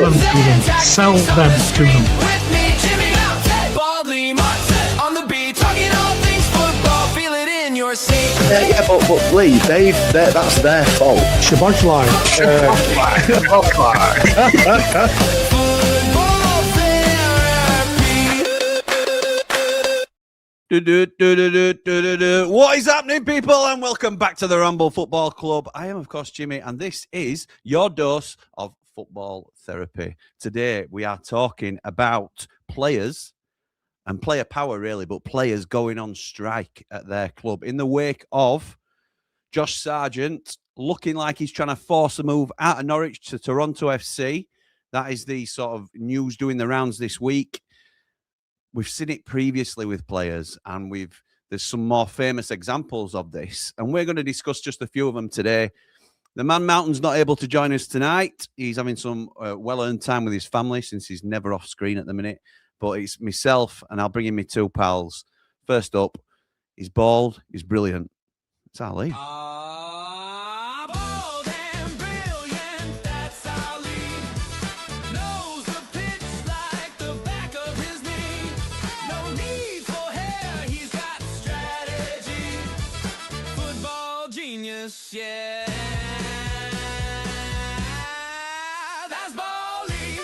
them to them. Sell them to them. With me, Jimmy Mountain, Baldly Motson on the beat, talking all things football. Feel it in your seat. Yeah, but Lee, that's their fault. Shabbat line. Football therapy. What is happening, people? And welcome back to the Ramble Football Club. I am, of course, Jimmy, and this is your dose of football therapy. Today, we are talking about players and player power, really, but players going on strike at their club in the wake of Josh Sargent looking like he's trying to force a move out of Norwich to Toronto FC. That is the sort of news doing the rounds this week. We've seen it previously with players, and there's some more famous examples of this, and we're going to discuss just a few of them today. The man Mountain's not able to join us tonight. He's having some well-earned time with his family since he's never off screen at the minute. But it's myself, and I'll bring in my two pals. First up, he's bald, he's brilliant. It's Ali. Bold and brilliant, that's Ali. Knows the pitch like the back of his knee. No need for hair, he's got strategy. Football genius, yeah. That's Baldy.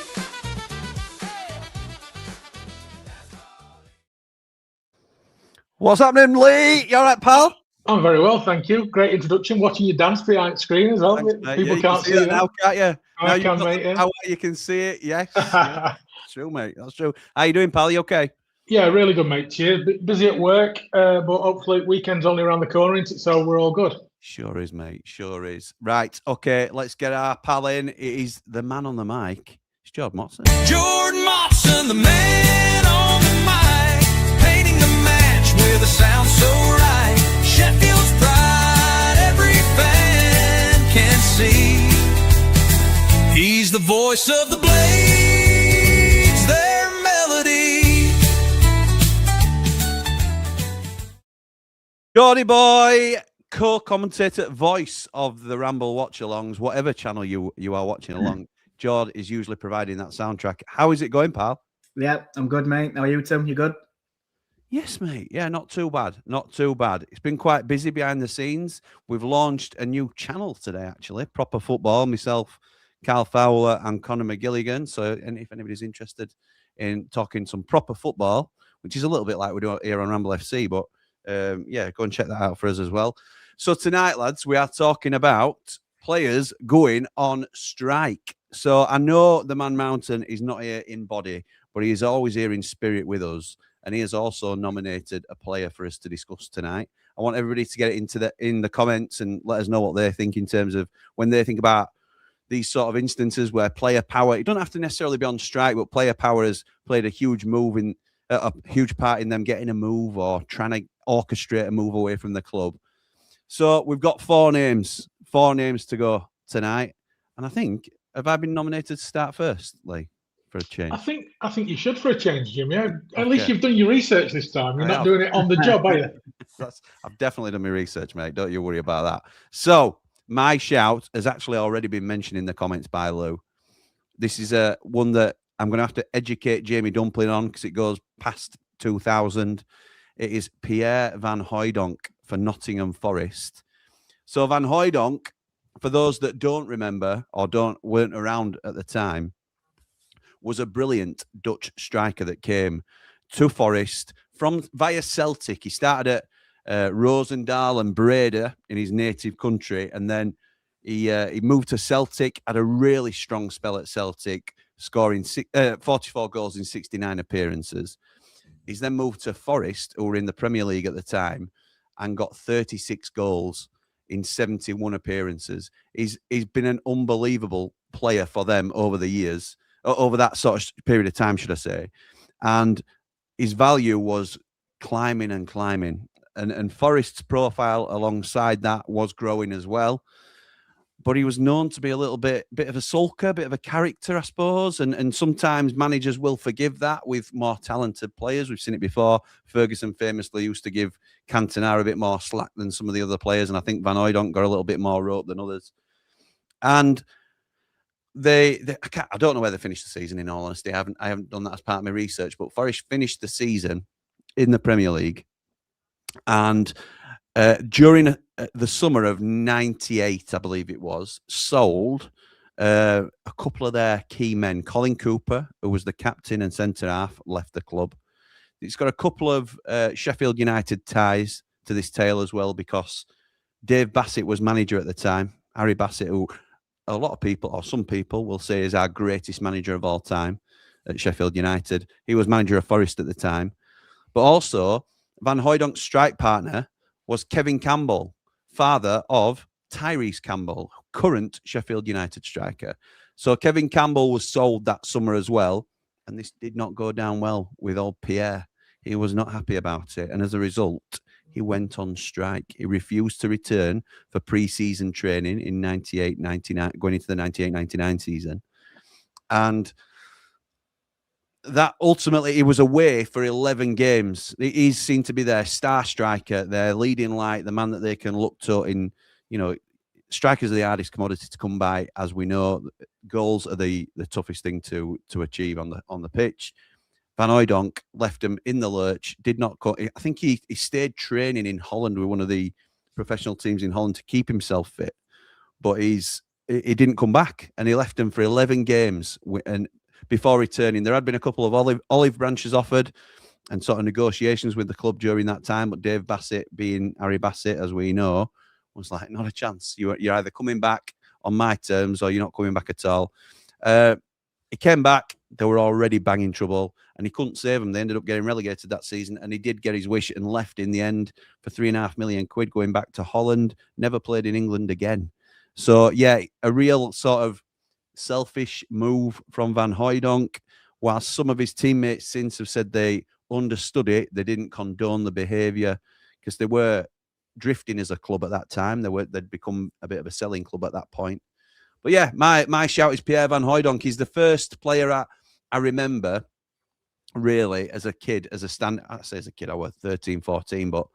What's happening, Lee? You all right, pal? I'm very well, thank you. Great introduction. Watching you dance behind screen as well. Thanks, People you can't can see it now, can't you? I can, mate. Yeah. You can see it. Yes, yeah. True, mate. That's true. How you doing, pal? You okay? Yeah, really good, mate. Cheers. Busy at work, but hopefully weekend's only around the corner, isn't it? So we're all good. Sure is, mate. Sure is. Right. Okay. Let's get our pal in. It is the man on the mic. It's Jord Motson. Jord Motson, the man on the mic, painting the match with a sound so right. Sheffield's pride, every fan can see. He's the voice of the Blades, their melody. Jordy boy, co-commentator, voice of the Ramble watch-alongs, whatever channel you are watching along. Jord is usually providing that soundtrack. How is it going, pal? Yeah, I'm good, mate. How are you, Tim? You good? Yes, mate. Yeah, not too bad. Not too bad. It's been quite busy behind the scenes. We've launched a new channel today, actually. Proper Football. Myself, Carl Fowler and Conor McGilligan. So and if anybody's interested in talking some proper football, which is a little bit like we do here on Ramble FC, but yeah, go and check that out for us as well. So tonight, lads, we are talking about players going on strike. So I know the man Mountain is not here in body, but he is always here in spirit with us. And he has also nominated a player for us to discuss tonight. I want everybody to get it in the comments and let us know what they think in terms of when they think about these sort of instances where player power, it doesn't have to necessarily be on strike, but player power has played a huge huge part in them getting a move or trying to orchestrate a move away from the club. So we've got four names to go tonight. And I think, have I been nominated to start first, Lee? For a change. I think you should for a change, Jimmy. At least you've done your research this time. You're not doing it on the job, are you? I've definitely done my research, mate. Don't you worry about that. So my shout has actually already been mentioned in the comments by Lou. This is one that I'm going to have to educate Jamie Dumpling on because it goes past 2000. It is Pierre Van Hooijdonk for Nottingham Forest. So Van Hooijdonk, for those that don't remember or weren't around at the time, was a brilliant Dutch striker that came to Forest via Celtic. He started at Roosendaal and Breda in his native country, and then he moved to Celtic, had a really strong spell at Celtic, scoring 44 goals in 69 appearances. He's then moved to Forest, who were in the Premier League at the time, and got 36 goals in 71 appearances. He's been an unbelievable player for them over the years. Over that sort of period of time, should I say. And his value was climbing and climbing. And Forest's profile alongside that was growing as well. But he was known to be a little bit of a sulker, bit of a character, I suppose. And sometimes managers will forgive that with more talented players. We've seen it before. Ferguson famously used to give Cantona a bit more slack than some of the other players. And I think Van Hooijdonk got a little bit more rope than others. And I don't know where they finished the season. In all honesty, I haven't done that as part of my research. But Forest finished the season in the Premier League, and during the summer of '98, I believe it was, sold a couple of their key men. Colin Cooper, who was the captain and centre half, left the club. It's got a couple of Sheffield United ties to this tale as well, because Dave Bassett was manager at the time. Harry Bassett, who a lot of people, or some people, will say is our greatest manager of all time at Sheffield United. He was manager of Forest at the time. But also, Van Hooydonk's strike partner was Kevin Campbell, father of Tyrese Campbell, current Sheffield United striker. So Kevin Campbell was sold that summer as well, and this did not go down well with old Pierre. He was not happy about it, and as a result, he went on strike. He refused to return for pre-season training in 98-99, going into the 98-99 season. And that ultimately, he was away for 11 games. He's seen to be their star striker, their leading light, the man that they can look to in, strikers are the hardest commodity to come by, as we know. Goals are the toughest thing to achieve on the pitch. Van Hooijdonk left him in the lurch, did not go. I think he stayed training in Holland with one of the professional teams in Holland to keep himself fit, but he didn't come back, and he left him for 11 games. And before returning, there had been a couple of olive branches offered and sort of negotiations with the club during that time, but Dave Bassett, being Harry Bassett, as we know, was like, not a chance. You're either coming back on my terms or you're not coming back at all. He came back. They were already banging trouble, and he couldn't save them. They ended up getting relegated that season, and he did get his wish and left in the end for £3.5 million, going back to Holland. Never played in England again. So, yeah, a real sort of selfish move from Van Hooijdonk. While some of his teammates since have said they understood it, they didn't condone the behaviour, because they were drifting as a club at that time. They'd become a bit of a selling club at that point. But yeah, my shout is Pierre Van Hooijdonk. He's the first player I remember, really, as a kid, I say as a kid, I was 13, 14, but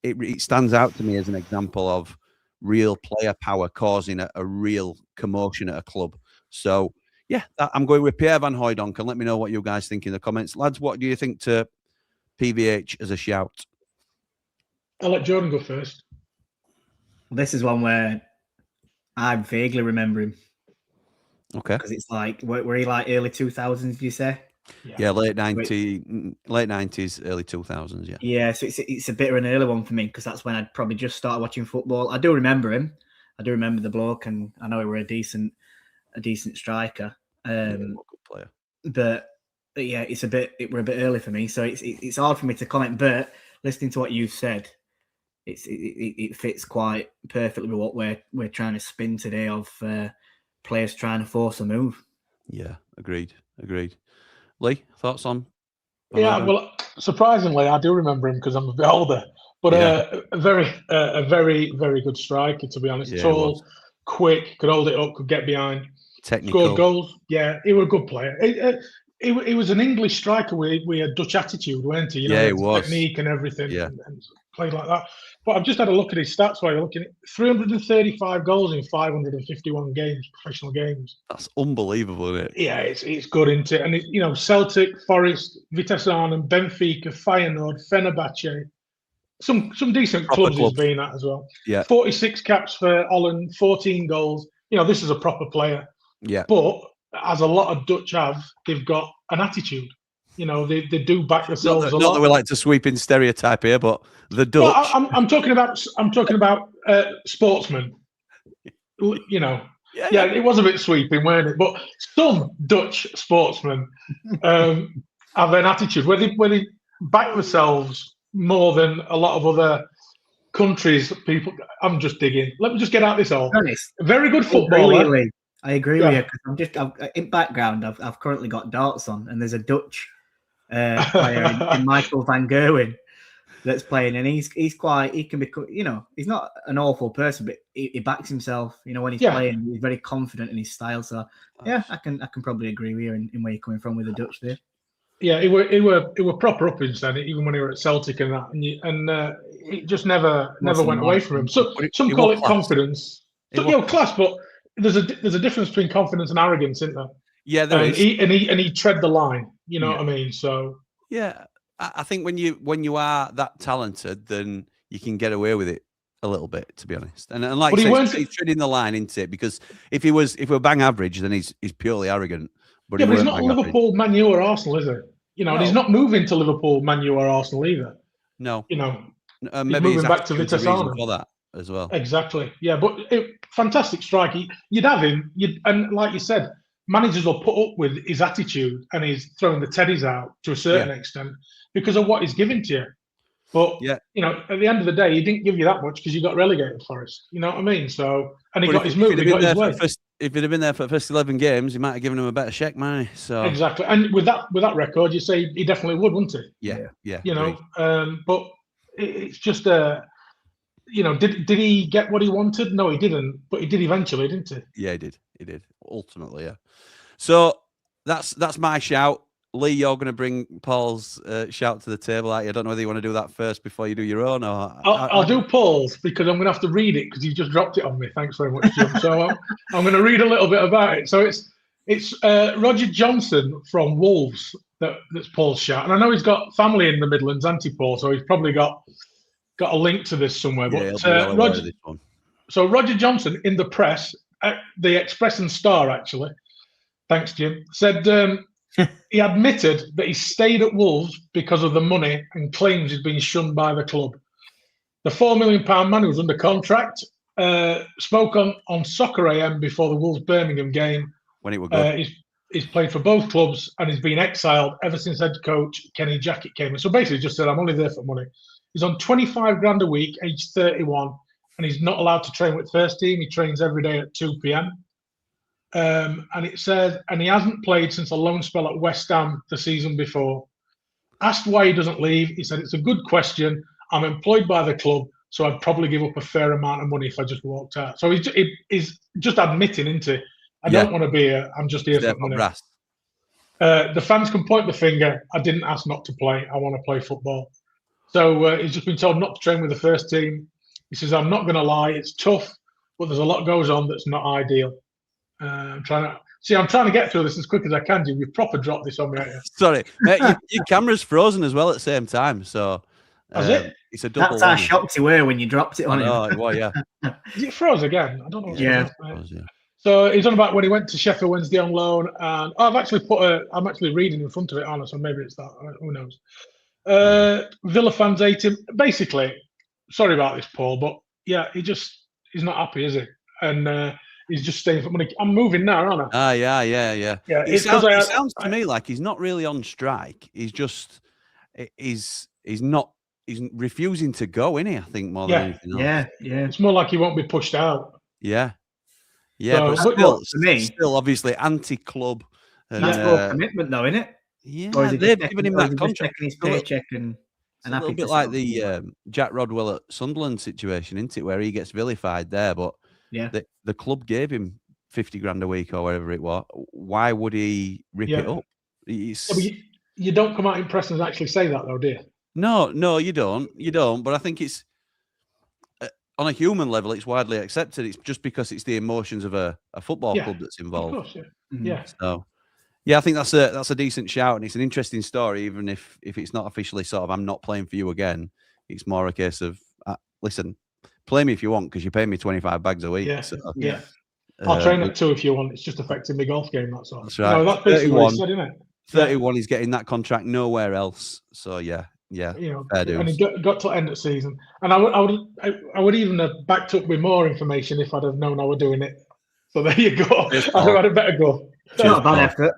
it stands out to me as an example of real player power causing a real commotion at a club. So, yeah, I'm going with Pierre Van Hooijdonk, and let me know what you guys think in the comments. Lads, what do you think to PVH as a shout? I'll let Jordan go first. Well, this is one where I vaguely remember him. Okay. Because it's like, were he like early 2000s, do you say? Yeah, late 90s, early 2000s, yeah. Yeah, so it's a bit of an early one for me, because that's when I'd probably just started watching football. I do remember him. I do remember the bloke, and I know he were a decent striker. Good player. But yeah, we're a bit early for me, so it's hard for me to comment. But listening to what you've said, it fits quite perfectly with what we're trying to spin today of players trying to force a move. Yeah, agreed. Lee, thoughts on? Yeah, well, surprisingly, I do remember him because I'm a bit older. But a very, very good striker, to be honest. Yeah, tall, quick, could hold it up, could get behind, technical, scored goals. Yeah, he was a good player. He was an English striker with a Dutch attitude, weren't he? He was. Technique and everything. Yeah. And played like that. But I've just had a look at his stats while you're looking at 335 goals in 551 games, professional games. That's unbelievable, isn't it? Yeah, it's good, isn't it? And Celtic, Forest, Vitesse Arnhem, Benfica, Feyenoord, Fenerbahce, some decent clubs he's been at as well. Yeah. 46 caps for Holland, 14 goals. This is a proper player. Yeah. But as a lot of Dutch have, they've got an attitude. They do back themselves a lot. Not that we like to sweep in stereotype here, but the Dutch. Well, I'm talking about sportsmen. Yeah, it was a bit sweeping, weren't it? But some Dutch sportsmen have an attitude where they back themselves more than a lot of other countries. People, I'm just digging. Let me just get out this all. Very good footballer. I agree with you, because in background. I've currently got darts on, and there's a Dutch player in Michael van Gerwen that's playing, and he can be, he's not an awful person, but he backs himself. When he's playing, he's very confident in his style. So yeah, I can probably agree with you in where you're coming from with the Dutch there. Yeah, he were proper uppings then, even when he were at Celtic and that, and it just never went away from him. So some call it confidence. So class, but there's a difference between confidence and arrogance, isn't there? Yeah, there is. He tread the line. You know what I mean? So yeah, I think when you are that talented, then you can get away with it a little bit, to be honest. And like But you he say, he's treading the line into it, because if we're bang average, then he's purely arrogant. But yeah, he but he's weren't not bang average. Liverpool, Man U, or Arsenal, is he? You know, and he's No. not moving to Liverpool, Man U, or Arsenal either. No, You know, maybe moving his back to attitude's the reason Vitasana. for that as well. Exactly. Yeah, but fantastic strike. You'd have him. And like you said, managers will put up with his attitude and he's throwing the teddies out to a certain extent because of what he's giving to you. But you know, at the end of the day, he didn't give you that much because you got relegated, Forest. You know what I mean? So, and he got his move. He got his way. If he'd have been there for the first 11 games, he might have given him a better check money. So exactly. And with that record, you say he definitely would, wouldn't he? Yeah. You know, but it's just you know, did he get what he wanted? No, he didn't. But he did eventually, didn't he? Yeah, he did. He did. Ultimately, yeah. So that's my shout. Lee, you're going to bring Paul's shout to the table. I don't know whether you want to do that first before you do your own, or I'll do Paul's because I'm going to have to read it because you just dropped it on me. Thanks very much, Jim. So I'm going to read a little bit about it. So it's Roger Johnson from Wolves that's Paul's shout, and I know he's got family in the Midlands, Paul, so he's probably got a link to this somewhere. Yeah, but Roger Johnson in the press, the Express and Star actually, thanks Jim, said he admitted that he stayed at Wolves because of the money and claims he's been shunned by the club. The £4 million man who's under contract spoke on Soccer AM before the Wolves Birmingham game. When it was good. He's played for both clubs and he's been exiled ever since head coach Kenny Jackett came in. So basically just said, I'm only there for money. He's on 25 grand a week, age 31, and he's not allowed to train with first team. He trains every day at 2 p.m. And it says, and he hasn't played since a loan spell at West Ham the season before. Asked why he doesn't leave, he said, it's a good question. I'm employed by the club, so I'd probably give up a fair amount of money if I just walked out. So he's just admitting into it. I don't want to be here. I'm just here for money. The fans can point the finger. I didn't ask not to play. I want to play football. So he's just been told not to train with the first team. He says, I'm not going to lie. It's tough, but there's a lot goes on that's not ideal. I'm trying to get through this as quick as I can, Jim. You've proper dropped this on me, haven't you? Sorry, mate, your camera's frozen as well at the same time. So is it? It's a double. That's how shocked you were when you dropped it on him. Oh, well, yeah. Is it froze again? I don't know. Yeah. So he's on about when he went to Sheffield Wednesday on loan, and I'm actually reading in front of it, Anna, so maybe it's that. Who knows? Villa fans hate him. Basically, sorry about this, Paul, but yeah, he's not happy, is he? And he's just staying for money. I'm moving now, aren't I? Yeah. It sounds to me like he's not really on strike. He's just he's refusing to go, isn't he? I think more than anything else. Yeah. It's more like he won't be pushed out. Yeah, So, but for me, still obviously anti-club. That's more commitment, though, isn't it? Yeah, or is they've given him that contract. His paycheck and a little bit like the Jack Rodwell at Sunderland situation, isn't it? Where he gets vilified there, but the club gave him 50 grand a week or whatever it was. Why would he rip it up? You don't come out in press and actually say that, though, do you? No, you don't. But I think it's on a human level, it's widely accepted. It's just because it's the emotions of a football club that's involved. Of course, yeah. So, yeah, I think that's a decent shout, and it's an interesting story, even if it's not officially sort of I'm not playing for you again. It's more a case of listen, play me if you want because you pay me 25 bags a week. Yeah, so, I'll train at 2 if you want. It's just affecting my golf game. That's all. That's right. No, that's basically what he said, isn't it? 31. He's getting that contract nowhere else. So yeah. You know, fair dues. And he got to end of season, and I would even have backed up with more information if I'd have known I were doing it. So there you go. I'd have had a better go. It's not a bad effort.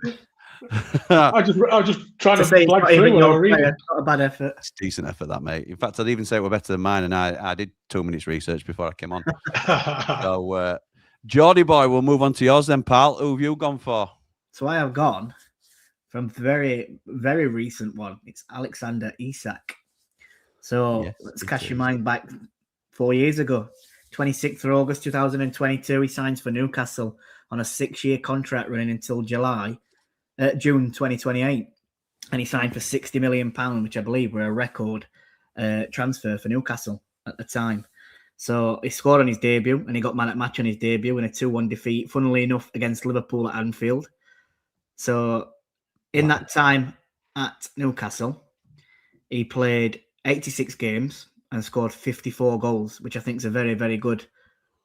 I was just trying to say flag through what I read. Not a bad effort. It's decent effort, that, mate. In fact, I'd even say it were better than mine, and I did 2 minutes research before I came on. So, Jordy boy, we'll move on to yours then, pal. Who have you gone for? So I have gone from very, very recent one. It's Alexander Isak. So let's cast your mind back 4 years ago. 26th of August 2022, he signs for Newcastle on a 6-year contract running until June 2028. And he signed for £60 million, which I believe were a record transfer for Newcastle at the time. So he scored on his debut, and he got man at match on his debut in a 2-1 defeat, funnily enough, against Liverpool at Anfield. So in that time at Newcastle, he played 86 games and scored 54 goals, which I think is a very, very good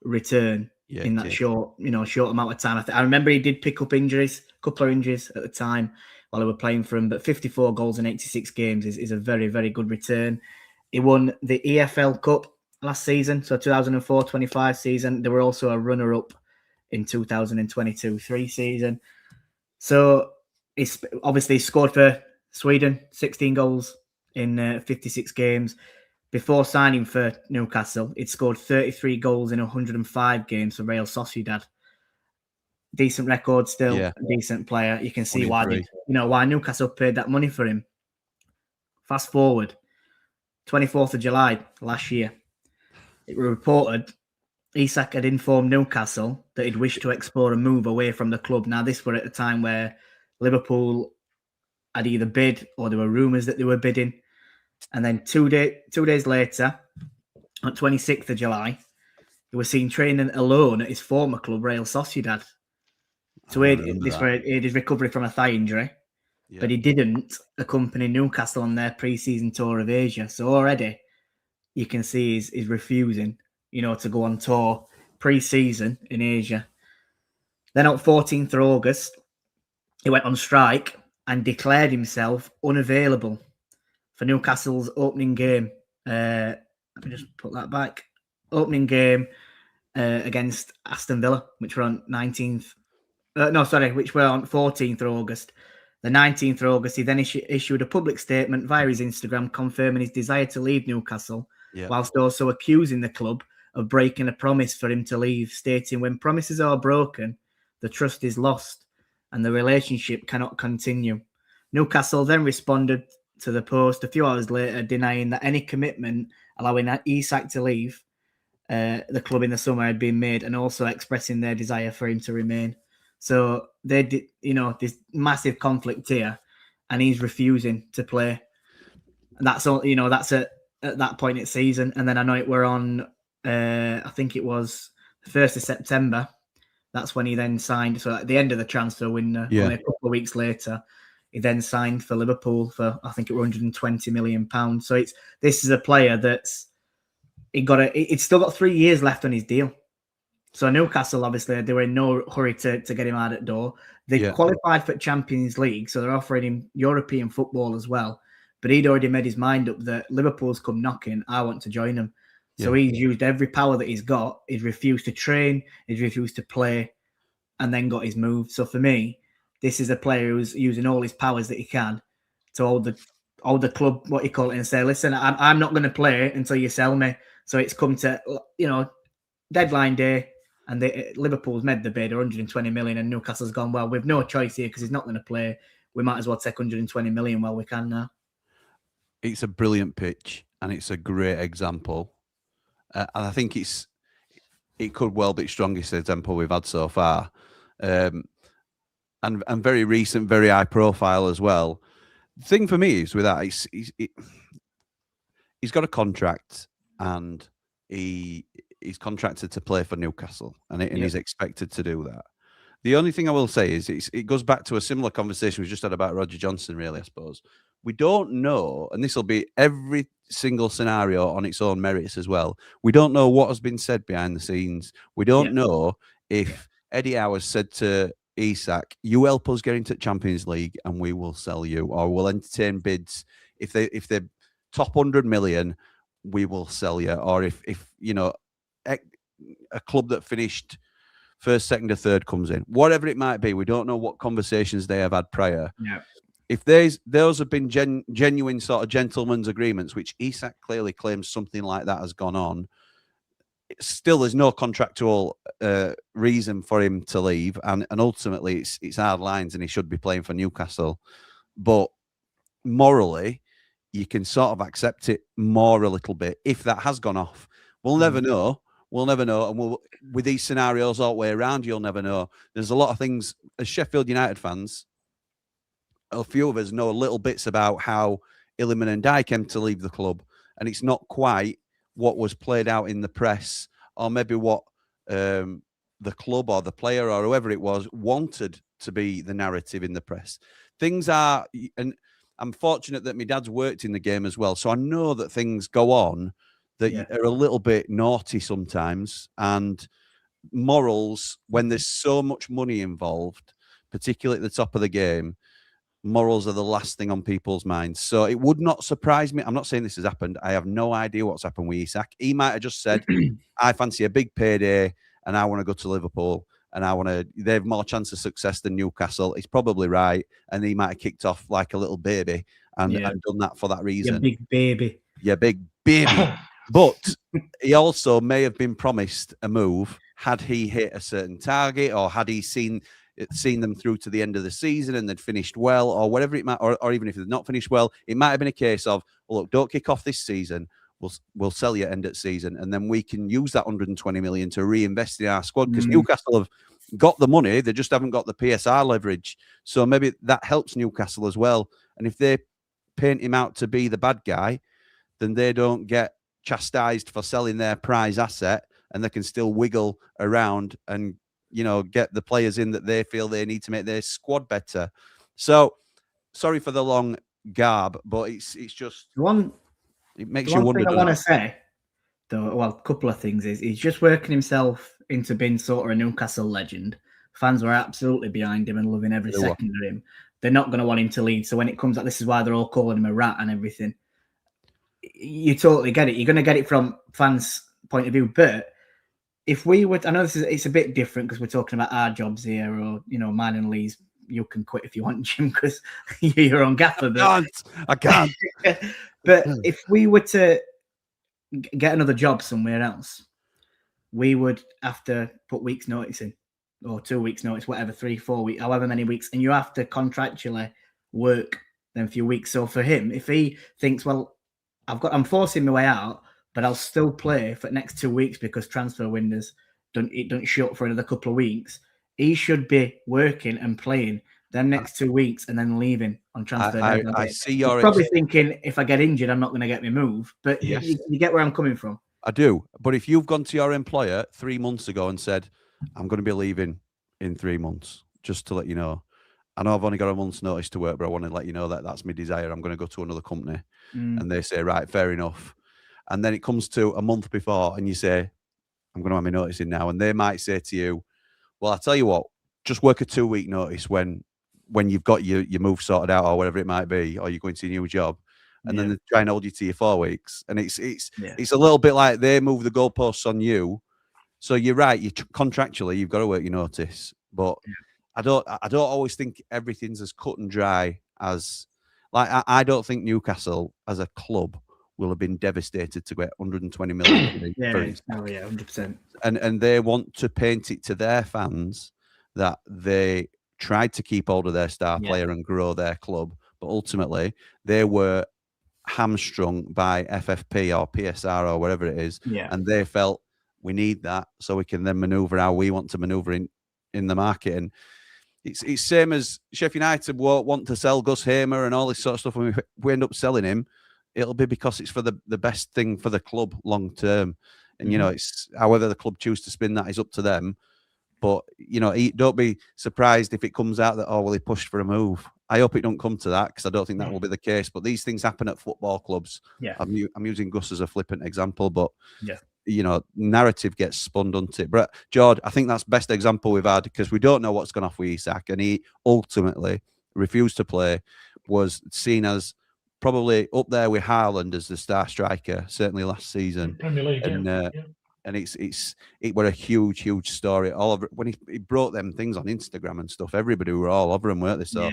return in that short amount of time. I remember he did pick up injuries, a couple of injuries at the time while he were playing for him, but 54 goals in 86 games is a very, very good return. He won the EFL Cup last season, so 2004-25 season. They were also a runner-up in 2022-23 season. So he's obviously scored for Sweden, 16 goals in 56 games. Before signing for Newcastle, he'd scored 33 goals in 105 games for Real Sociedad. Decent record still, a decent player. You can see why Newcastle paid that money for him. Fast forward, 24th of July last year, it was reported Isak had informed Newcastle that he'd wished to explore a move away from the club. Now, this were at a time where Liverpool had either bid or there were rumours that they were bidding. And then two days later, on 26th of July, he was seen training alone at his former club, Real Sociedad. So he had his recovery from a thigh injury, but he didn't accompany Newcastle on their pre-season tour of Asia. So already you can see he's refusing, to go on tour pre-season in Asia. Then on 14th of August, he went on strike and declared himself unavailable for Newcastle's opening game. Let me just put that back. Opening game against Aston Villa, which were on 19th. Which were on 14th of August. The 19th of August, he then issued a public statement via his Instagram confirming his desire to leave Newcastle, whilst also accusing the club of breaking a promise for him to leave, stating, "When promises are broken, the trust is lost and the relationship cannot continue." Newcastle then responded to the post a few hours later, denying that any commitment allowing Isak to leave the club in the summer had been made, and also expressing their desire for him to remain. So they did, this massive conflict here, and he's refusing to play. And that's all, that's at that point in the season. And then I know we're on, I think it was the 1st of September. That's when he then signed. So at the end of the transfer window, only a couple of weeks later, he then signed for Liverpool for, I think it was £120 million. So this is a player that's it's still got 3 years left on his deal. So Newcastle, obviously, they were in no hurry to get him out at door. They qualified for Champions League, so they're offering him European football as well. But he'd already made his mind up that Liverpool's come knocking, I want to join them. So he's used every power that he's got. He's refused to train, he's refused to play, and then got his move. So for me, this is a player who's using all his powers that he can to hold the club, what you call it, and say, listen, I'm not going to play until you sell me. So it's come to, deadline day, and Liverpool's made the bid, 120 million, and Newcastle's gone, well, we've no choice here because he's not going to play. We might as well take 120 million while we can now. It's a brilliant pitch, and it's a great example. And I think it could well be the strongest example we've had so far. And very recent, very high profile as well. The thing for me is with that, he's got a contract, and he's contracted to play for Newcastle, and he's expected to do that. The only thing I will say is it goes back to a similar conversation we just had about Roger Johnson, really, I suppose. We don't know, and this will be every single scenario on its own merits as well. We don't know what has been said behind the scenes. We don't know if Eddie Howe has said to Isak, "You help us get into Champions League and we will sell you," or we'll entertain bids. If they're top 100 million, we will sell you. Or if a club that finished first, second, or third comes in, whatever it might be, we don't know what conversations they have had prior. Yeah. If those have been genuine sort of gentlemen's agreements, which Isak clearly claims something like that has gone on, still there's no contractual reason for him to leave, and ultimately it's hard lines, and he should be playing for Newcastle. But morally, you can sort of accept it more a little bit if that has gone off. We'll never know. We'll never know. And with these scenarios all the way around, you'll never know. There's a lot of things, as Sheffield United fans, a few of us know little bits about how Iliman and Dye came to leave the club. And it's not quite what was played out in the press, or maybe what the club or the player or whoever it was wanted to be the narrative in the press. Things are, and I'm fortunate that my dad's worked in the game as well, so I know that things go on that are a little bit naughty sometimes, and morals, when there's so much money involved, particularly at the top of the game, morals are the last thing on people's minds. So it would not surprise me. I'm not saying this has happened. I have no idea what's happened with Isak. He might have just said, I fancy a big payday and I want to go to Liverpool and they have more chance of success than Newcastle. He's probably right. And he might have kicked off like a little baby and done that for that reason. Yeah, big baby. Yeah, big baby. But he also may have been promised a move had he hit a certain target, or had he seen them through to the end of the season and they'd finished well, or whatever it might, or even if they'd not finished well, it might have been a case of, well, look, don't kick off this season. We'll sell you end of season, and then we can use that 120 million to reinvest in our squad, because Newcastle have got the money, they just haven't got the PSR leverage. So maybe that helps Newcastle as well. And if they paint him out to be the bad guy, then they don't get chastised for selling their prize asset, and they can still wiggle around and, you know, get the players in that they feel they need to make their squad better. So sorry for the long garb, but it's just it makes you wonder. I want to say, though, well, a couple of things is he's just working himself into being sort of a Newcastle legend. Fans were absolutely behind him and loving every second of him. They're not going to want him to lead. So when it comes out, this is why they're all calling him a rat and everything. You totally get it. You're going to get it from fans' point of view. But if we would, I know it's a bit different because we're talking about our jobs here, or, you know, mine and Lee's. You can quit if you want, Jim, because you're on gaffer. But I can't. But if we were to get another job somewhere else, we would have to put weeks' notice in, or 2 weeks' notice, whatever, 3, 4 weeks, however many weeks, and you have to contractually work them few weeks. So for him, if he thinks, well, I'm forcing my way out, but I'll still play for the next 2 weeks because transfer windows don't shut for another couple of weeks, he should be working and playing them next 2 weeks and then leaving on transfer. I see you're probably thinking, if I get injured, I'm not going to get my move. But yes. you get where I'm coming from. I do. But if you've gone to your employer 3 months ago and said, I'm going to be leaving in 3 months, just to let you know. I know I've only got a month's notice to work, but I want to let you know that that's my desire. I'm going to go to another company. And they say, right, fair enough. And then it comes to a month before and you say, I'm going to have my notice in now. And they might say to you, well, I'll tell you what, just work a 2 week notice when you've got your move sorted out or whatever it might be, or you're going to a new job. And then they try and hold you to your 4 weeks. And it's a little bit like they move the goalposts on you. So you're right, contractually, you've got to work your notice. But I don't always think everything's as cut and dry as, like, I don't think Newcastle as a club will have been devastated to get 120 million. 100%. And they want to paint it to their fans that they tried to keep hold of their star player and grow their club, but ultimately they were hamstrung by FFP or PSR or whatever it is, and they felt we need that so we can then maneuver how we want to maneuver in the market. And it's same as Sheffield United want to sell Gus Hamer and all this sort of stuff. When we end up selling him, it'll be because it's for the best thing for the club long term. And you know, it's however the club choose to spin that is up to them. But, you know, don't be surprised if it comes out that, oh, well, he pushed for a move. I hope it don't come to that, because I don't think that will be the case. But these things happen at football clubs. Yeah. I'm using Gus as a flippant example, but, you know, narrative gets spun, doesn't it? But, Jord, I think that's the best example we've had, because we don't know what's gone off with Isak. And he ultimately refused to play, was seen as probably up there with Haaland as the star striker, certainly last season. Premier League, And it were a huge story. All over when he brought them things on Instagram and stuff, everybody were all over him, weren't they? So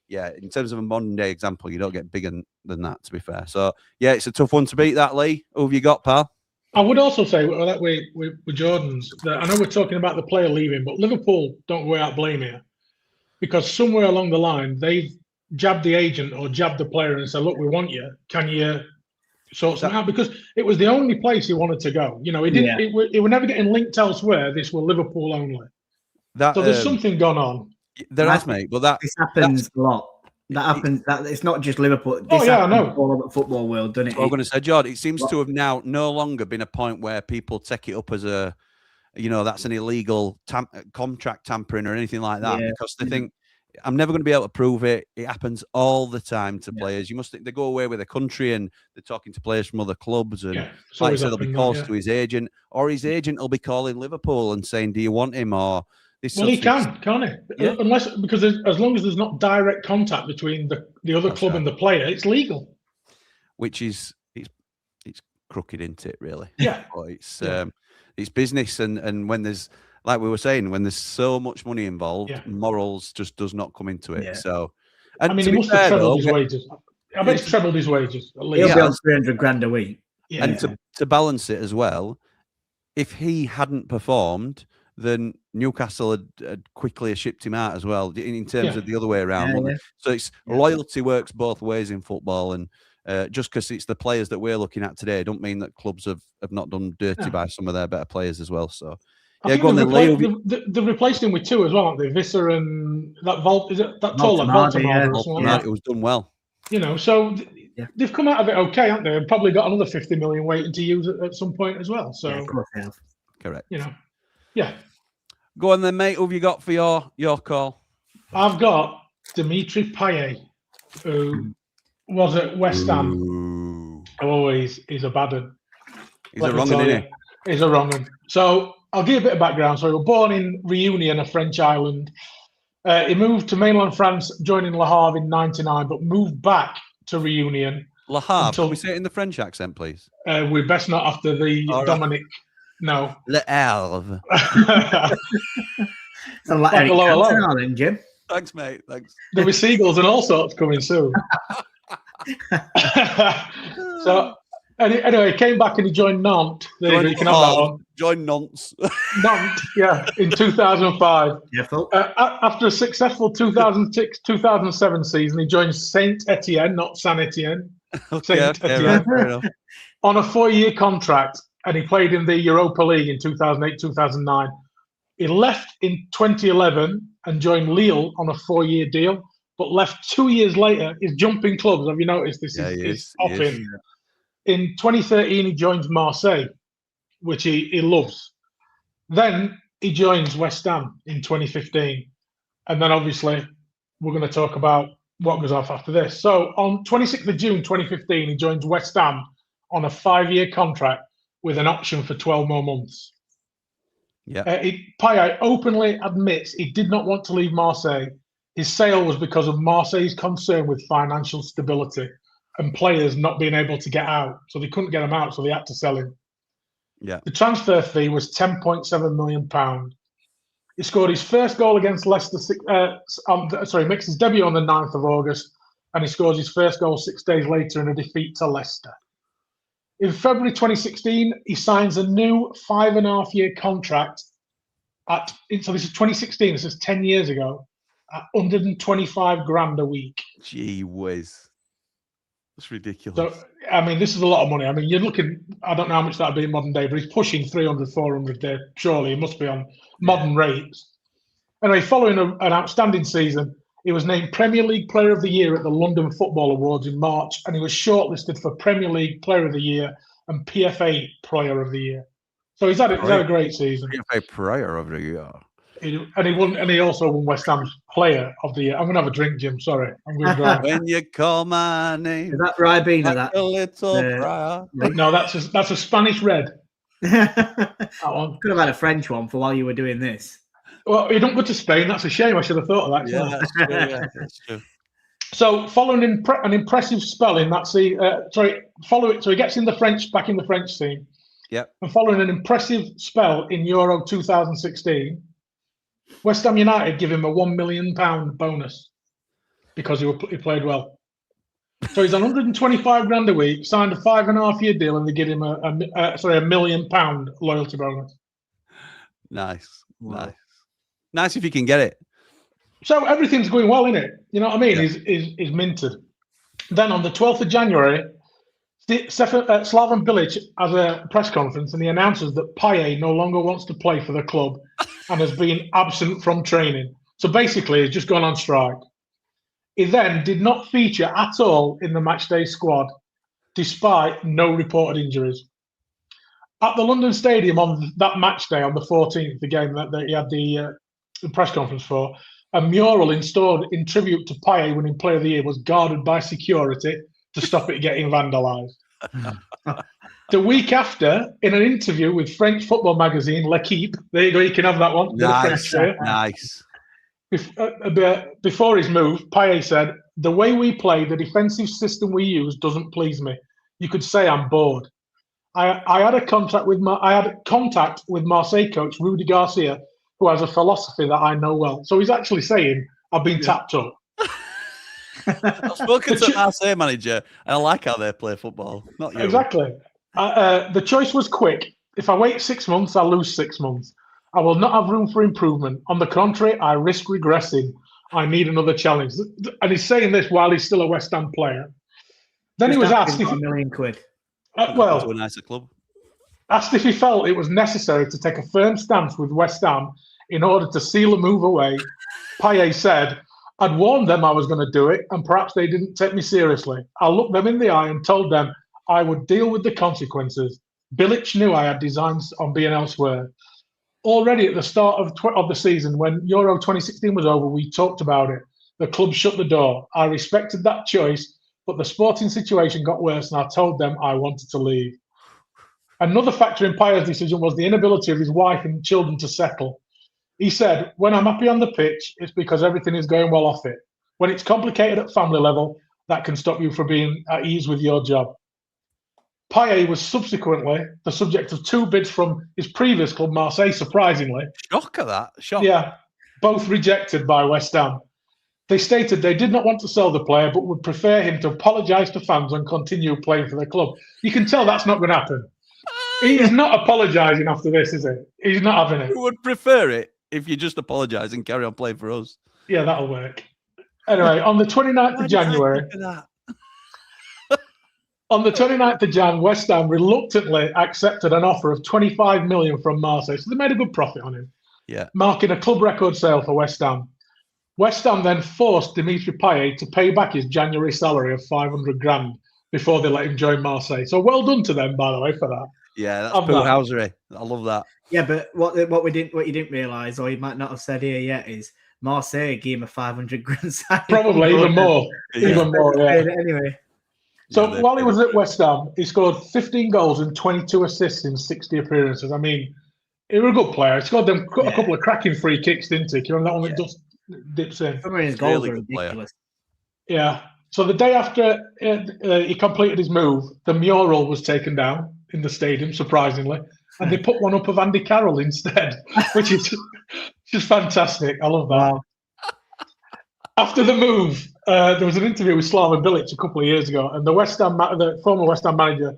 yeah, in terms of a modern day example, you don't get bigger than that, to be fair. So yeah, it's a tough one to beat, that, Lee. Who have you got, pal? I would also say that way with Jordan's, that I know we're talking about the player leaving, but Liverpool don't go out blame here, because somewhere along the line they've jabbed the agent or jabbed the player and said, look, we want you. Can you sort something out? Because it was the only place he wanted to go. You know, he didn't. It were never getting linked elsewhere. This were Liverpool only. So there's something gone on. There has, mate. But this happens a lot. That happens. That it's not just Liverpool. This Oh, yeah, I happens know. all over the football world, doesn't it? I'm going to say, Jord, it seems to have now no longer been a point where people take it up as a, that's an illegal contract tampering or anything like that, because they think, I'm never going to be able to prove it. It happens all the time to players. You must think they go away with the country and they're talking to players from other clubs, and like I said, there'll be calls to his agent, or his agent will be calling Liverpool and saying, "Do you want him?" Or this. Well, he can't he? Yeah. Because as long as there's not direct contact between the other club and the player, it's legal. Which is it's crooked, isn't it? Really? Yeah. But it's business, and when there's, like we were saying, when there's so much money involved, morals just does not come into it. So, and he must have trebled his wages. I bet he's trebled his wages. At least. He'll be on 300 grand a week. Yeah. And to balance it as well, if he hadn't performed, then Newcastle had quickly shipped him out as well, in terms of the other way around. So it's loyalty works both ways in football, and just because it's the players that we're looking at today, don't mean that clubs have not done dirty by some of their better players as well. So. I think they replaced him with two as well, aren't they? Visser and that Volt. Is it that tall? It was done well. So they've come out of it okay, haven't they? And probably got another 50 million waiting to use at some point as well. So of course they have. Correct. Yeah. Go on then, mate. Who have you got for your call? I've got Dimitri Payet, who was at West Ham. He's a bad one. He's a wrong one, isn't he? He's a wrong one. So I'll give you a bit of background. So he was born in Réunion, a French island. He moved to mainland France, joining Le Havre in '99, but moved back to Réunion. Le Havre. Can we say it in the French accent, please? We best not after the Dominic. No. Le Havre. Like Eric Cantona, Jim. Thanks, mate. Thanks. There'll be seagulls and all sorts coming soon. So. Anyway, he came back and he joined Nantes. There you can have that one. Joined Nantes. Nantes, in 2005. After a successful 2006-2007 season, he joined Saint Etienne, not San Etienne. Etienne. Right, on a 4-year contract, and he played in the Europa League in 2008-2009. He left in 2011 and joined Lille on a 4-year deal, but left 2 years later. He's jumping clubs. Have you noticed this? He's hopping. In 2013, he joins Marseille, which he loves. Then he joins West Ham in 2015. And then obviously we're going to talk about what goes off after this. So on 26th of June 2015, he joins West Ham on a 5-year contract with an option for 12 more months. Payet openly admits he did not want to leave Marseille. His sale was because of Marseille's concern with financial stability and players not being able to get out. So they couldn't get him out, so they had to sell him. The transfer fee was £10.7 million. He scored his first goal against Leicester, makes his debut on the 9th of August, and he scores his first goal 6 days later in a defeat to Leicester. In February 2016, he signs a new 5.5-year contract so this is 2016, this is 10 years ago, at 125 grand a week. Gee whiz. That's ridiculous. So, this is a lot of money. You're looking, I don't know how much that would be in modern day, but he's pushing 300, 400 there. Surely he must be on modern rates. Anyway, following an outstanding season, he was named Premier League Player of the Year at the London Football Awards in March, and he was shortlisted for Premier League Player of the Year and PFA Player of the Year. So he's had a great season. PFA Player of the Year. And he also won West Ham's Player of the Year. I'm going to have a drink, Jim. Sorry. I'm going to drive. When you call my name. Is that Ribena? Like a little prayer. No, that's a Spanish red. That one. Could have had a French one for while you were doing this. Well, he don't go to Spain. That's a shame. I should have thought of that. Yeah, that's true. Yeah, that's true. So, following an impressive spell in that scene, so he gets back in the French scene. Yep. And following an impressive spell in Euro 2016. West Ham United give him a £1 million bonus because he played well. So he's on 125 grand a week, signed a 5.5-year deal, and they give him a £1 million loyalty bonus. Nice, nice if you can get it. So everything's going well, isn't it? You know what I mean? He's minted. Then on the 12th of January, Slaven Bilic has a press conference, and he announces that Payet no longer wants to play for the club and has been absent from training. So basically, he's just gone on strike. He then did not feature at all in the matchday squad, despite no reported injuries. At the London Stadium on that match day, on the 14th, the game that he had the press conference for, a mural installed in tribute to Payet winning Player of the Year was guarded by security to stop it getting vandalised. The week after, in an interview with French football magazine L'Equipe, there you go, you can have that one. Nice, nice. Before his move, Payet said, "The way we play, the defensive system we use doesn't please me. You could say I'm bored. I had contact with Marseille coach Rudy Garcia, who has a philosophy that I know well." So he's actually saying, "I've been tapped up." I've spoken to Marseille manager, and I like how they play football. Not you. Exactly. The choice was quick. If I wait 6 months, I'll lose 6 months. I will not have room for improvement. On the contrary, I risk regressing. I need another challenge. And he's saying this while he's still a West Ham player. Then he was asked if £1 million. To a nicer club. Asked if he felt it was necessary to take a firm stance with West Ham in order to seal a move away. Payet said, "I'd warned them I was going to do it, and perhaps they didn't take me seriously. I looked them in the eye and told them I would deal with the consequences. Bilic knew I had designs on being elsewhere. Already at the start of the season, when Euro 2016 was over, we talked about it. The club shut the door. I respected that choice, but the sporting situation got worse, and I told them I wanted to leave." Another factor in Payet's decision was the inability of his wife and children to settle. He said, "When I'm happy on the pitch, it's because everything is going well off it. When it's complicated at family level, that can stop you from being at ease with your job." Payet was subsequently the subject of 2 bids from his previous club, Marseille, surprisingly. Shock at that. Shock. Yeah, both rejected by West Ham. They stated they did not want to sell the player, but would prefer him to apologise to fans and continue playing for the club. You can tell that's not going to happen. He's not apologising after this, is he? He's not having it. We would prefer it if you just apologise and carry on playing for us. Yeah, that'll work. Anyway, on the 29th of January, West Ham reluctantly accepted an offer of 25 million from Marseille, so they made a good profit on him. Yeah, marking a club record sale for West Ham. West Ham then forced Dimitri Payet to pay back his January salary of 500 grand before they let him join Marseille. So well done to them, by the way, for that. Yeah, that's Boohousery. I love that. Yeah, but what you didn't realise, or you might not have said here yet, is Marseille gave him a 500 grand signing. Probably even more. Yeah. Even more, yeah. Anyway. So while he was at West Ham, he scored 15 goals and 22 assists in 60 appearances. I mean, he was a good player. He scored them a couple of cracking free kicks, didn't he? Can you remember that one that just dips in? Some of his goals are ridiculous. Yeah. So the day after he completed his move, the mural was taken down in the stadium, surprisingly, and they put one up of Andy Carroll instead, which is just fantastic. I love that. Wow. After the move, there was an interview with Slaven Bilic a couple of years ago, and the former West Ham manager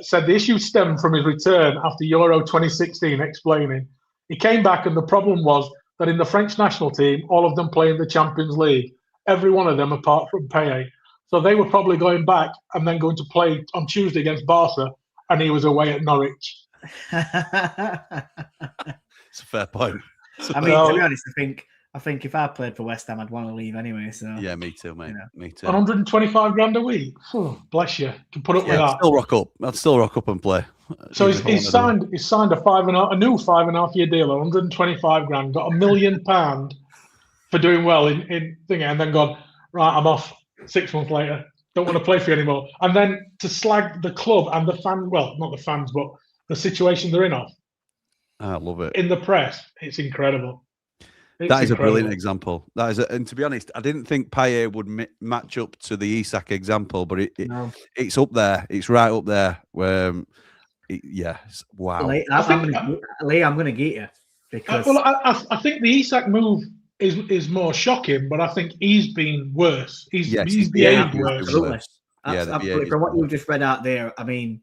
said the issue stemmed from his return after Euro 2016, explaining he came back and the problem was that in the French national team, all of them play in the Champions League, every one of them apart from Payet. So they were probably going back and then going to play on Tuesday against Barca, and he was away at Norwich. It's a fair point. I mean, to be honest, I think if I played for West Ham, I'd want to leave anyway. So yeah, me too, mate. Me too. 125 grand a week. Oh, bless you. You can put up with that. I'd still rock up and play. So he's signed a new 5.5 year deal, 125 grand. Got £1 million for doing well in thing, and then gone right. I'm off 6 months later. Don't want to play for you anymore. And then to slag the club and the fan, well, not the fans, but the situation they're in off. I love it. In the press, it's incredible. That is a brilliant example. And to be honest, I didn't think Payet would match up to the Isak example, but it's up there. It's right up there. Wow. Lee, I'm going to get you because I think the Isak move is more shocking, but I think he's been worse. He's behaved worse. Absolutely. From what you just read out there, I mean,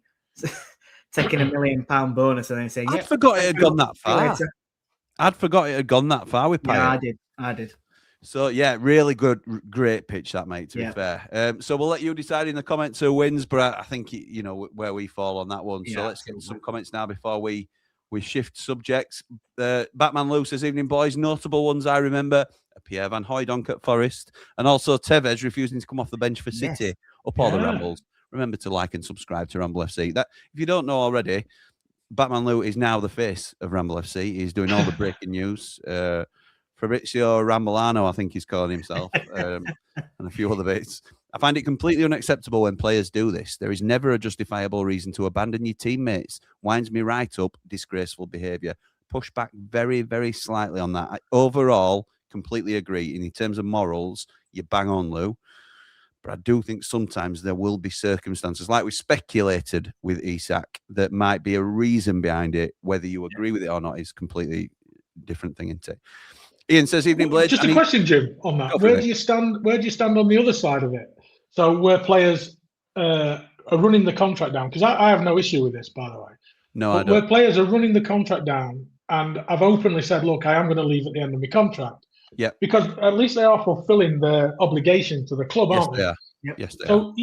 taking £1 million bonus and then saying, I forgot it had gone that far. I'd forgot it had gone that far with Payet. Yeah, I did. So, yeah, really good, great pitch that, mate, to be fair. So we'll let you decide in the comments who wins, but I think, you know, where we fall on that one. So let's get some comments now before we We shift subjects. Batman Lou says, evening, boys. Notable ones I remember are Pierre Van Hooijdonk at Forest, and also Tevez refusing to come off the bench for City. Up all the rambles. Remember to like and subscribe to Ramble FC. That, if you don't know already, Batman Lou is now the face of Ramble FC. He's doing all the breaking news. Fabrizio Rambolano, I think he's calling himself, and a few other bits. I find it completely unacceptable when players do this. There is never a justifiable reason to abandon your teammates. Winds me right up. Disgraceful behaviour. Push back very, very slightly on that. I overall completely agree. In terms of morals, you bang on, Lou. But I do think sometimes there will be circumstances, like we speculated with Isak, that might be a reason behind it. Whether you agree with it or not is completely different thing, isn't it? Ian says, evening, Blade. Just a question, Jim, on that. Where do you stand on the other side of it? So where players are running the contract down, because I have no issue with this, by the way. No, but I don't. Where players are running the contract down, and I've openly said, look, I am going to leave at the end of my contract. Yeah. Because at least they are fulfilling their obligation to the club, aren't they? Yep. Yes, they are.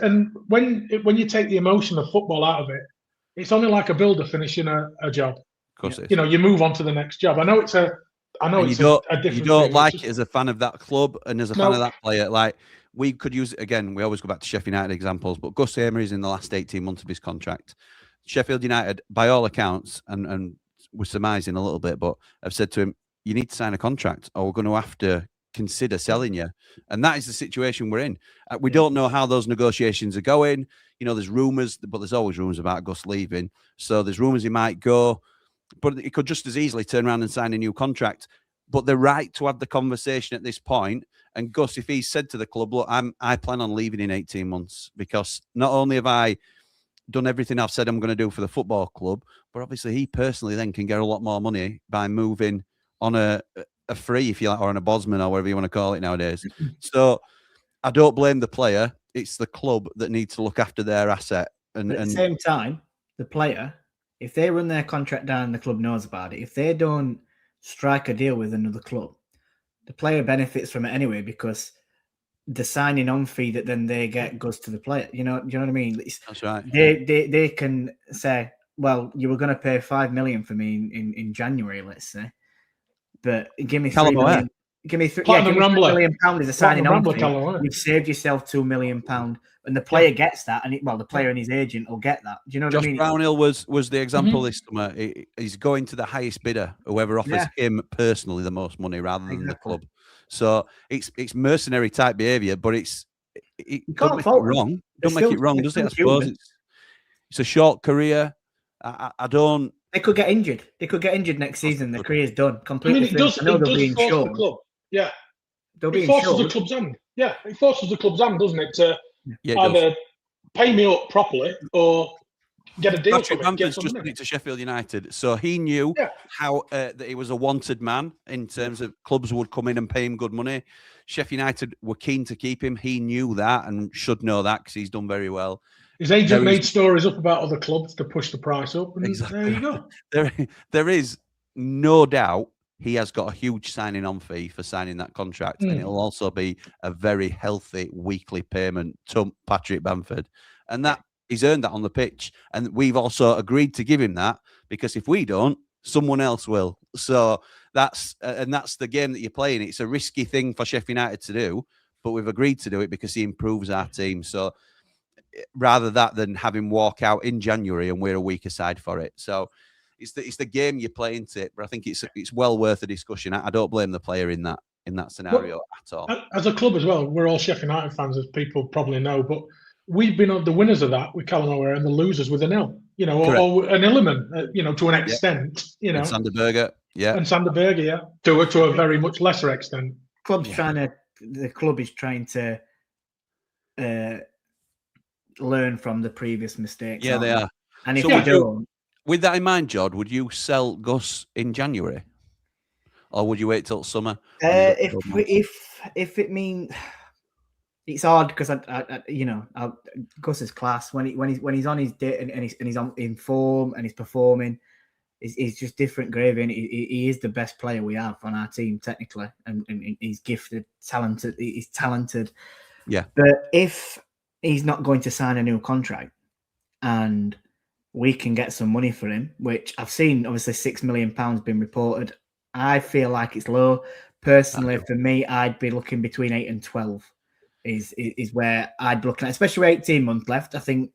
And when you take the emotion of football out of it, it's only like a builder finishing a job. Of course it is. You know, you move on to the next job. I know it's a different. You don't thing. like it as a fan of that club and as a fan of that player. Like, we could use it again. We always go back to Sheffield United examples, but Gus Emery is in the last 18 months of his contract. Sheffield United, by all accounts, and we're surmising a little bit, but I've said to him, you need to sign a contract or we're going to have to consider selling you. And that is the situation we're in. We don't know how those negotiations are going. You know, there's rumours, but there's always rumours about Gus leaving. So there's rumours he might go, but he could just as easily turn around and sign a new contract. But they're right to have the conversation at this point. And Gus, if he said to the club, look, I plan on leaving in 18 months because not only have I done everything I've said I'm going to do for the football club, but obviously he personally then can get a lot more money by moving on a free, if you like, or on a Bosman or whatever you want to call it nowadays. So I don't blame the player. It's the club that needs to look after their asset. And at the same time, the player, if they run their contract down and the club knows about it, if they don't strike a deal with another club, the player benefits from it anyway because the signing on fee that then they get goes to the player. You know what I mean? That's right. They can say, well, you were going to pay $5 million for me in January, let's say, but give me $3 million. Give me £3 million as a signing on fee. You've saved yourself £2 million, and the player gets that, and the player and his agent will get that. Do you know what I mean? Josh Brownhill was the example this summer. He's going to the highest bidder, whoever offers him personally the most money, rather than the club. So it's mercenary type behaviour, but don't make it wrong. Don't make it wrong, does it? I suppose it's a short career. I don't. They could get injured. They could get injured next season. Their career's done completely. It does force the club. Yeah, it forces the club's hand. Yeah, it forces the club's hand, doesn't it? To either pay me up properly or get a deal. Patrick Bamford's just done it to Sheffield United, so he knew how that he was a wanted man in terms of clubs would come in and pay him good money. Sheffield United were keen to keep him. He knew that and should know that because he's done very well. His agent made stories up about other clubs to push the price up, and there you go. There is no doubt he has got a huge signing on fee for signing that contract, and it'll also be a very healthy weekly payment to Patrick Bamford, and that he's earned that on the pitch, and we've also agreed to give him that because if we don't, someone else will. So that's the game that you're playing. It's a risky thing for Sheffield United to do, but we've agreed to do it because he improves our team. So rather that than have him walk out in January and we're a week aside for it. So it's the game you're playing to it, but I think it's well worth a discussion. I don't blame the player in that scenario at all. As a club as well, we're all Sheffield United fans, as people probably know, but we've been the winners of that with Callum O'Hare and the losers with an L, or an Illiman, to an extent, And Sander Berger, and Sander Berger, to a very much lesser extent. The club is trying to learn from the previous mistakes. Yeah, they are. And if we don't, with that in mind, Jord, would you sell Gus in January, or would you wait till summer? If it means it's hard because Gus is class when he's on his day and he's in form and he's performing. He's just different gravy, and he is the best player we have on our team technically, and he's gifted, talented. He's talented. Yeah, but if he's not going to sign a new contract and we can get some money for him, which I've seen obviously £6 million been reported. I feel like it's low. Personally, for me, I'd be looking between 8 and 12 is where I'd be looking at, especially with 18 months left. I think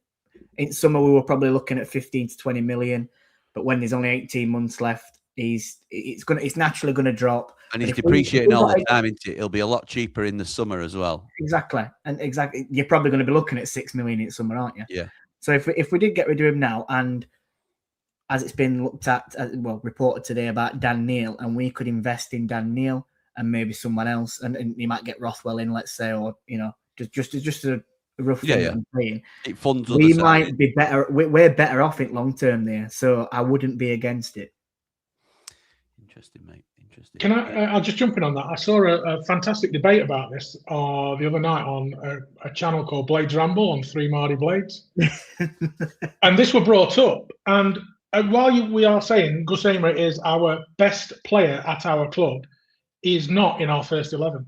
in summer we were probably looking at 15 to 20 million, but when there's only 18 months left, it's naturally going to drop. And he's depreciating all the time, isn't it? It'll be a lot cheaper in the summer as well. Exactly. You're probably going to be looking at 6 million in summer, aren't you? Yeah. So if we did get rid of him now, and as it's been looked at, reported today about Dan Neil, and we could invest in Dan Neil and maybe someone else, and you might get Rothwell in, let's say, or just a rough thing that I'm saying. It funds. We might be better. We're better off in long term there, so I wouldn't be against it. Interesting, mate. Interesting. Can I'll just jump in on that. I saw a fantastic debate about this the other night on a channel called Blades Ramble on Three Mardy Blades, and this were brought up. And while we are saying Gus Amery is our best player at our club, he is not in our first 11.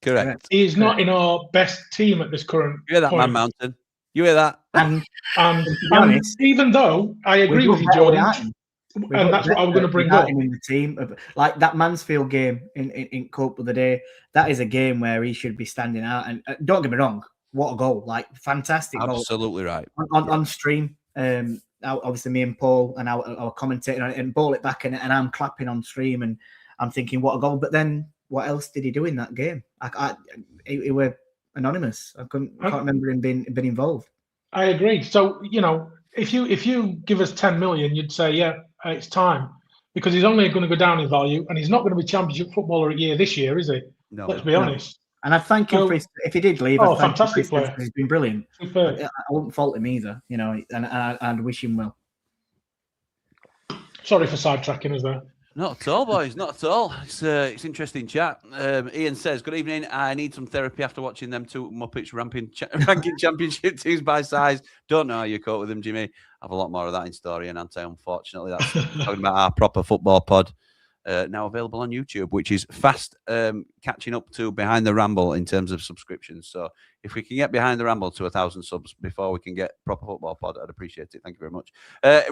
Correct. He is not in our best team at this current You hear that, point. Man Mountain? You hear that? And even though I agree with you, Jordan, and that's what I was going to bring up. In the team, like that Mansfield game in Cup of the day, that is a game where he should be standing out. And don't get me wrong, what a goal! Like fantastic goal. Absolutely right. On stream, obviously me and Paul and our commentator and ball it back, and I'm clapping on stream, and I'm thinking what a goal. But then what else did he do in that game? He were anonymous. I can't remember him being involved. I agree. So if you give us 10 million, you'd say, yeah, it's time, because he's only going to go down in value, and he's not going to be Championship Footballer of the Year this year, is he? No. Let's be honest. And I thank him for if he did leave. Fantastic player. He's been brilliant. Superb. I wouldn't fault him either, and I'd wish him well. Sorry for sidetracking us there. Not at all, boys. Not at all. It's interesting chat. Ian says, "Good evening. I need some therapy after watching them two Muppets ranking championship teams by size. Don't know how you cope with them, Jimmy. I have a lot more of that in story and anti. Unfortunately, that's talking about our proper football pod. Now available on YouTube, which is fast catching up to Behind the Ramble in terms of subscriptions. So if we can get Behind the Ramble to 1,000 subs before we can get proper football pod, I'd appreciate it. Thank you very much.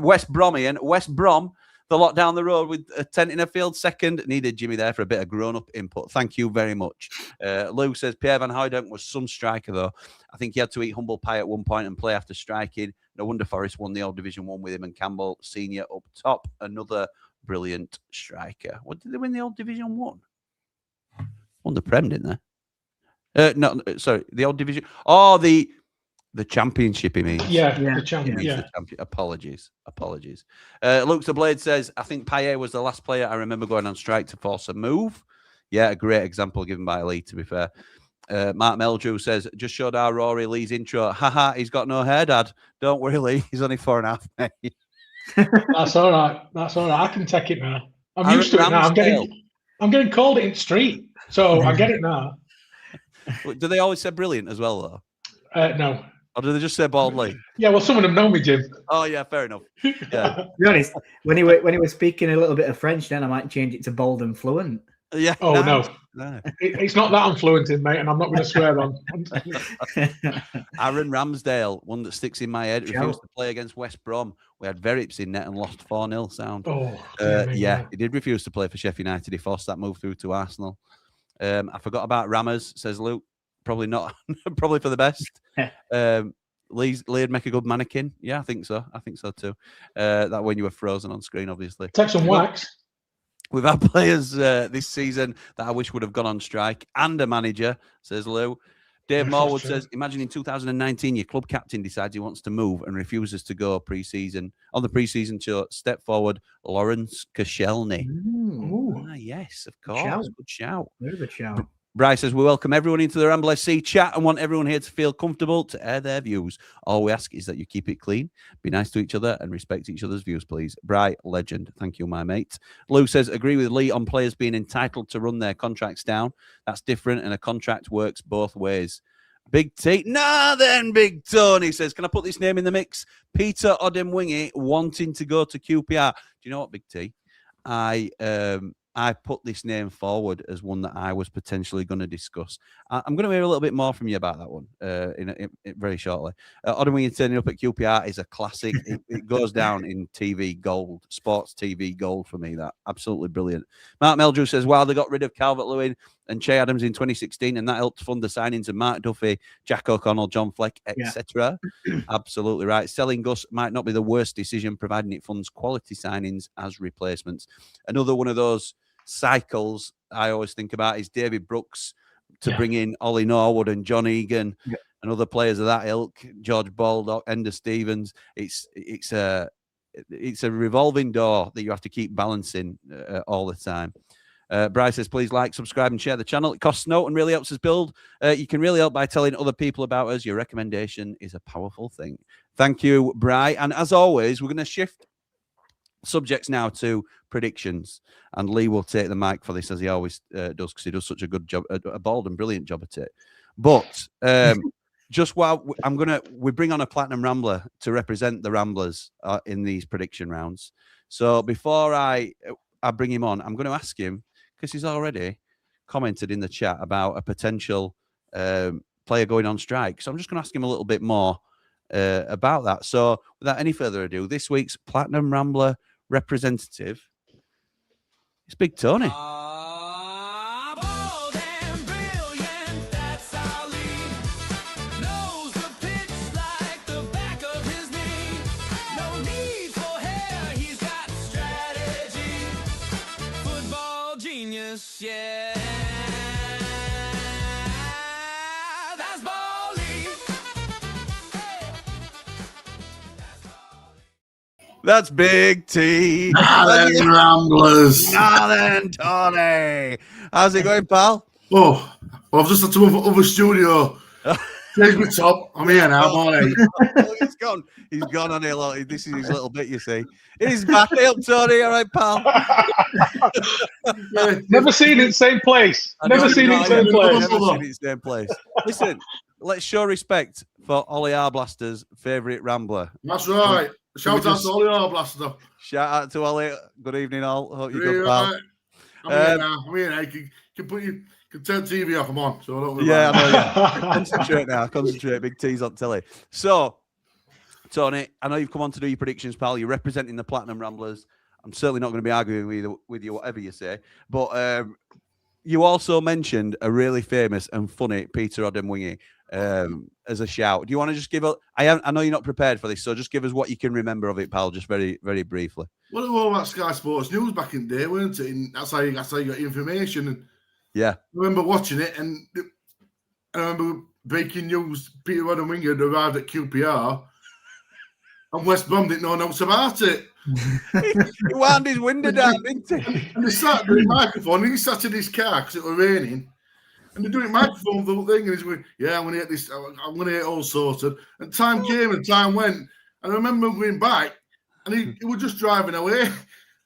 West Brom. The lot down the road with a tent in a field second. Needed Jimmy there for a bit of grown-up input. Thank you very much. Lou says, Pierre Van Hooydonk was some striker, though. I think he had to eat humble pie at one point and play after striking. No wonder Forest won the old Division 1 with him and Campbell Senior up top. Another brilliant striker. What did they win the old Division 1? Won the Prem, didn't they? No, sorry, the old Division. Oh, the championship, he means. Yeah. The champion. The champion. Apologies. Luke the Blade says, I think Payet was the last player I remember going on strike to force a move. Yeah, a great example given by Lee, to be fair. Mark Meldrew says, just showed our Rory Lee's intro. Haha, he's got no hair, Dad. Don't worry, Lee. He's only 4.5, mate. That's all right. I can take it now. I'm used to it now. I'm getting called it in the street, so I get it now. Do they always say brilliant as well, though? No. Or do they just say baldly? Yeah, well, some of them know me, Jim. Oh, yeah, fair enough. Yeah. To be honest, when he was speaking a little bit of French, then I might change it to bold and fluent. Yeah. Oh, no. It's not that I'm fluent in, mate, and I'm not going to swear on. Aaron Ramsdale, one that sticks in my head, refused to play against West Brom. We had Verips in net and lost 4-0 sound. Yeah, he did refuse to play for Sheffield United. He forced that move through to Arsenal. I forgot about Rammers, says Luke. Probably not. Probably for the best. Lee'd make a good mannequin. Yeah, I think so. Too. That when you were frozen on screen, obviously. Take some wax. We've had players this season that I wish would have gone on strike, and a manager, says Lou. Dave Morwood says, imagine in 2019, your club captain decides he wants to move and refuses to go pre-season. On the pre-season show, step forward, Lawrence Koscielny. Yes, of course. Good shout. Very good shout. Bryce says, we welcome everyone into the Ramble FC chat and want everyone here to feel comfortable to air their views. All we ask is that you keep it clean, be nice to each other, and respect each other's views, please. Bry, legend. Thank you, my mate. Lou says, agree with Lee on players being entitled to run their contracts down. That's different, and a contract works both ways. Big T. Nah, then, Big Tony says, can I put this name in the mix? Peter Odemwingie wanting to go to QPR. Do you know what, Big T? I I put this name forward as one that I was potentially going to discuss. I'm going to hear a little bit more from you about that one in very shortly. Odemwingie turning up at QPR is a classic. It goes down in TV gold, sports TV gold for me. That absolutely brilliant. Mark Meldrew says, "Wow, they got rid of Calvert-Lewin and Che Adams in 2016, and that helped fund the signings of Mark Duffy, Jack O'Connell, John Fleck, etc." Absolutely right. Selling Gus might not be the worst decision, providing it funds quality signings as replacements. Another one of those cycles I always think about is David Brooks to bring in Ollie Norwood and John Egan and other players of that ilk, George Baldock, Ender Stevens. It's a revolving door that you have to keep balancing all the time. Bryce says, please like, subscribe, and share the channel. It costs no and really helps us build. You can really help by telling other people about us. Your recommendation is a powerful thing. Thank you, Bry. And as always, we're going to shift subjects now to predictions. And Lee will take the mic for this, as he always does, because he does such a good job, a bold and brilliant job at it. But just while we bring on a Platinum Rambler to represent the Ramblers in these prediction rounds. So before I bring him on, I'm going to ask him, because he's already commented in the chat about a potential player going on strike. So I'm just going to ask him a little bit more about that. So without any further ado, this week's Platinum Rambler representative is Big Tony. Bold and brilliant, that's our lead. Knows the pitch like the back of his knee. No need for hair, he's got strategy. Football genius, yeah. That's Baldy. That's Big T. Then Ramblers. Now then, Tony. How's it going, pal? Oh, well, I've just had to move over studio. Change my top. I'm here now, morning. Oh, he's gone. He's gone on here. This is his little bit, you see. He's back. Hey up, Tony. All right, pal. Never seen it same place. Never seen it same place. Never seen it same place. Listen, let's show respect for Ollie Arblasters' favourite Rambler. That's right. Shout out to Ollie Arblaster. Shout out to Ollie. Good evening, all. Hope you're good, pal. I'm here now. I'm here now. You can turn TV off. I'm on. So I don't yeah, I know. Yeah. Concentrate now. Concentrate. Big T's on telly. So, Tony, I know you've come on to do your predictions, pal. You're representing the Platinum Ramblers. I'm certainly not going to be arguing with you, whatever you say. But you also mentioned a really famous and funny Peter Odemwingie as a shout. Do you want to just give a? I know you're not prepared for this, so just give us what you can remember of it, pal. Just very, very briefly. Well, it was all about Sky Sports News back in the day, weren't it? And that's how you got information. And yeah, I remember watching it, and I remember breaking news: Peter Odemwingie had arrived at QPR, and West Brom didn't know nothing about it. He wound his window down, didn't he? And they sat doing microphone, and he sat in his car because it was raining. And they're doing microphone the whole thing, and he's going, "Yeah, I'm going to get this. I'm going to get it all sorted." And time came and time went. And I remember going back, and he was just driving away.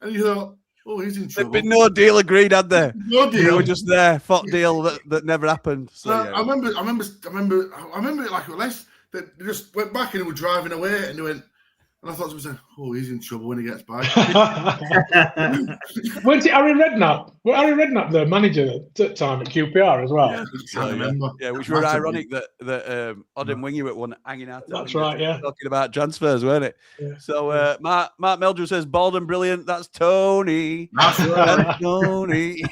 And you thought, "Oh, he's in trouble." There'd been no deal agreed, had there? No deal. They were just there, fuck deal that never happened. So, yeah. I remember it like a less. They just went back and they were driving away, and they went. And I thought to myself, "Oh, he's in trouble when he gets back." Weren't it Harry Redknapp? Well, Harry Redknapp, the manager at that time at QPR as well. Yeah, I remember. Yeah, which were ironic that Odemwingie at one hanging out. That's right, yeah. Talking about transfers, weren't it? Yeah. So Mark Meldrew says, bold and brilliant. That's Tony. That's right. Tony.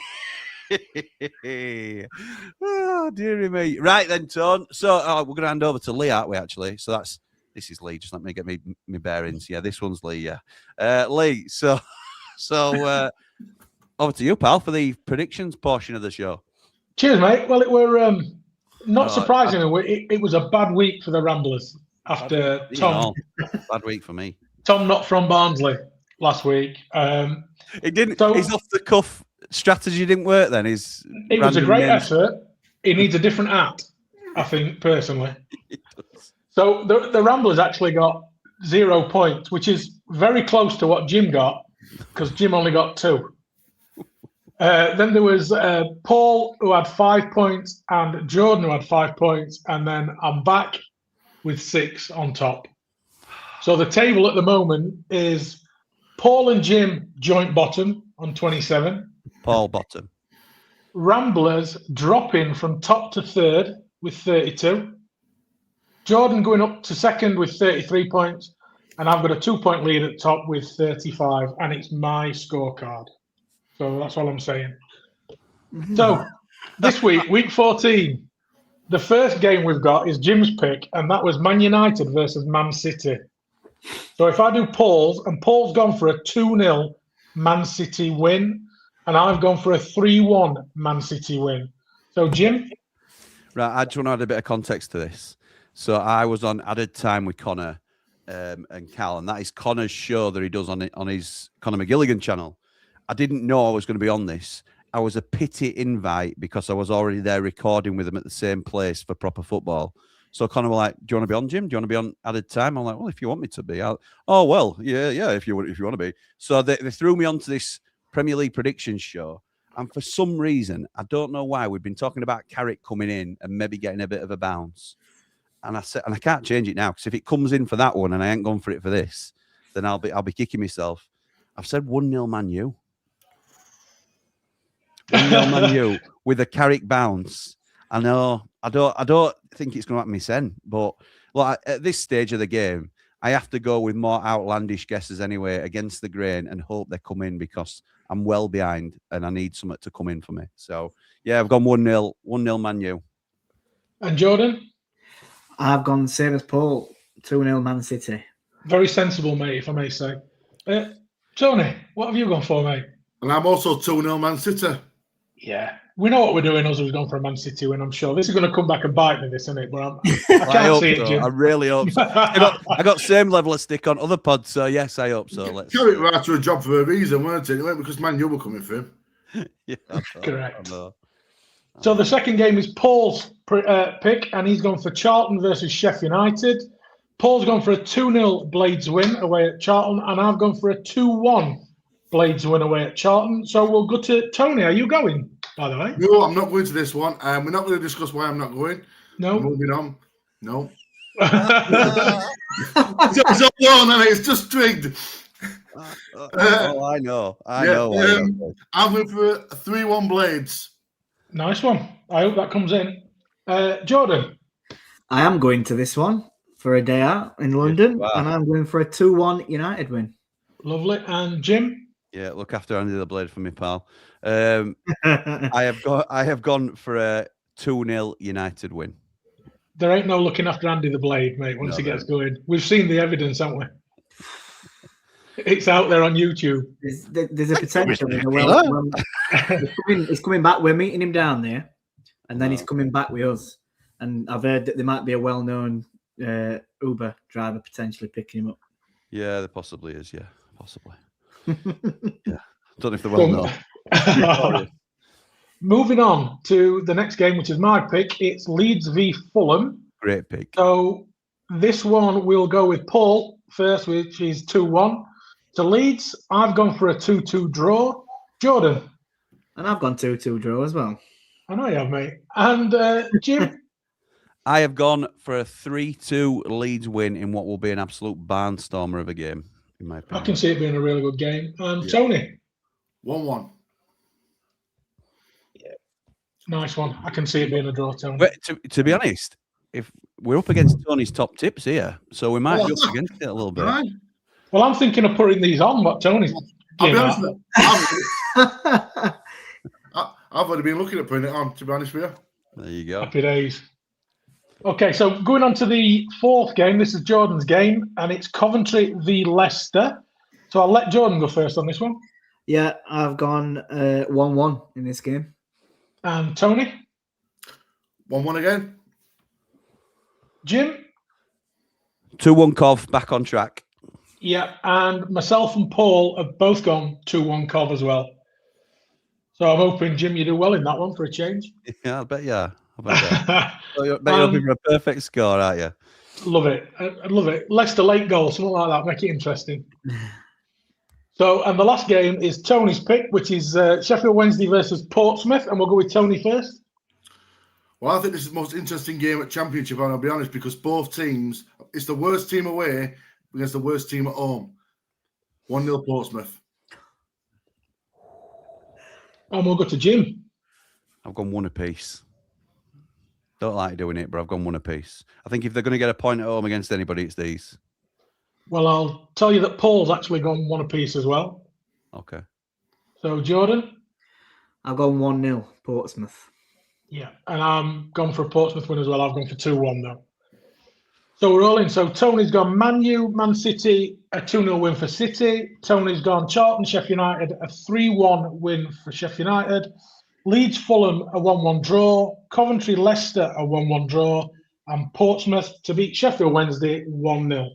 Oh, dearie me. Right then, Tone. So we're going to hand over to Lee, aren't we, actually? So this is Lee. Just let me get me bearings. Yeah, this one's Lee. Yeah, Lee. So over to you, pal, for the predictions portion of the show. Cheers, mate. Well, it were not surprisingly, it was a bad week for the Ramblers after Tom. Bad week for me. Tom not from Barnsley last week. It didn't. So, his off the cuff strategy didn't work. Then it was a great effort. He needs a different hat, I think, personally. So the Ramblers actually got 0 points, which is very close to what Jim got, because Jim only got 2. Then there was Paul, who had 5 points, and Jordan, who had 5 points, and then I'm back with 6 on top. So the table at the moment is Paul and Jim joint bottom on 27, Paul bottom. Ramblers dropping from top to third with 32. Jordan going up to second with 33 points. And I've got a 2-point lead at top with 35. And it's my scorecard. So that's all I'm saying. So this week, week 14, the first game we've got is Jim's pick. And that was Man United versus Man City. So if I do Paul's, and Paul's gone for a 2-0 Man City win. And I've gone for a 3-1 Man City win. So, Jim? Right, I just want to add a bit of context to this. So I was on Added Time with Connor and Cal, and that is Connor's show that he does on his Conor McGilligan channel. I didn't know I was going to be on this. I was a pity invite because I was already there recording with him at the same place for Proper Football. So Connor was like, "Do you want to be on, Jim? Do you want to be on Added Time?" I'm like, "Well, if you want me to be." Yeah, if you want to be. So they threw me onto this Premier League predictions show, and for some reason, I don't know why, we've been talking about Carrick coming in and maybe getting a bit of a bounce, and I said, and I can't change it now because if it comes in for that one and I ain't gone for it for this, then I'll be kicking myself. I've said 1-0 Man U. 1-0 Man U with a Carrick bounce. I know I don't think it's going to happen this end, but like at this stage of the game, I have to go with more outlandish guesses anyway against the grain and hope they come in because I'm well behind and I need something to come in for me. So, yeah, I've gone 1-0 Man U. And Jordan? I've gone same as Paul, 2-0 Man City. Very sensible, mate, if I may say. Tony, what have you gone for, mate? And I'm also 2-0 Man City. Yeah. We know what we're doing, us. We've gone for a Man City win, I'm sure. This is going to come back and bite me, this, isn't it? But I hope see so. it, Jim. I really hope so. I got same level of stick on other pods, so yes, I hope so. Let's Carrick were after a job for a reason, weren't it? It went because Man U were coming for him. Yeah, correct. So the second game is Paul's pick, and he's gone for Charlton versus Sheffield United. Paul's gone for a 2-0 Blades win away at Charlton, and I've gone for a 2-1 Blades win away at Charlton. So we'll go to Tony. Are you going, by the way? No, I'm not going to this one. We're not going to discuss why I'm not going. No. Moving on. No. It's all on, and it's just twigged. I know. I'm going for a 3-1 Blades. Nice one. I hope that comes in. Jordan? I am going to this one for a day out in London, Wow. and I'm going for a 2-1 United win. Lovely. And Jim? Yeah, look after Andy the Blade for me, pal. I have gone for a 2-0 United win. There ain't no looking after Andy the Blade, mate, once he gets going. We've seen the evidence, haven't we? It's out there on YouTube. There's a potential. He's coming back. We're meeting him down there, and then he's coming back with us. And I've heard that there might be a well-known Uber driver potentially picking him up. Yeah, there possibly is. Yeah, possibly. Yeah, don't know if they're well known. Moving on to the next game, which is my pick. It's Leeds v Fulham. Great pick. So this one we'll go with Paul first, which is 2-1 to Leeds. I've gone for a 2-2 draw. Jordan? And I've gone 2-2 draw as well. I know you have, mate. And Jim? I have gone for a 3-2 Leeds win in what will be an absolute barnstormer of a game, in my opinion. I can see it being a really good game. And Tony? 1-1. Nice one. I can see it being a draw, Tony. But to be honest, if we're up against Tony's top tips here, so we might be up against it a little bit. Right. Well, I'm thinking of putting these on, what Tony's I'll be doing honest that. with you. I've already been looking at putting it on, to be honest with you. There you go. Happy days. Okay, so going on to the fourth game. This is Jordan's game, and it's Coventry v Leicester. So I'll let Jordan go first on this one. Yeah, I've gone 1-1 in this game. And Tony? 1-1 again. Jim? 2-1 Cov, back on track. Yeah, and myself and Paul have both gone 2-1 Cov as well. So I'm hoping, Jim, you do well in that one for a change. Yeah, I bet you are. You're hoping for a perfect score, aren't you? Love it. I love it. Leicester late goal, something like that. Make it interesting. So, and the last game is Tony's pick, which is Sheffield Wednesday versus Portsmouth. And we'll go with Tony first. Well, I think this is the most interesting game at Championship, and I'll be honest, because both teams, it's the worst team away against the worst team at home. 1-0 Portsmouth. And we'll go to Jim. I've gone one apiece. Don't like doing it, but I've gone one apiece. I think if they're going to get a point at home against anybody, it's these. Well, I'll tell you that Paul's actually gone one apiece as well. Okay. So, Jordan? I've gone 1-0 Portsmouth. Yeah, and I'm gone for a Portsmouth win as well. I've gone for 2-1 though. So we're all in. So Tony's gone Man U, Man City, a 2-0 win for City. Tony's gone Charlton, Sheffield United, a 3-1 win for Sheffield United. Leeds, Fulham, a 1-1 draw. Coventry, Leicester, a 1-1 draw. And Portsmouth to beat Sheffield Wednesday 1-0.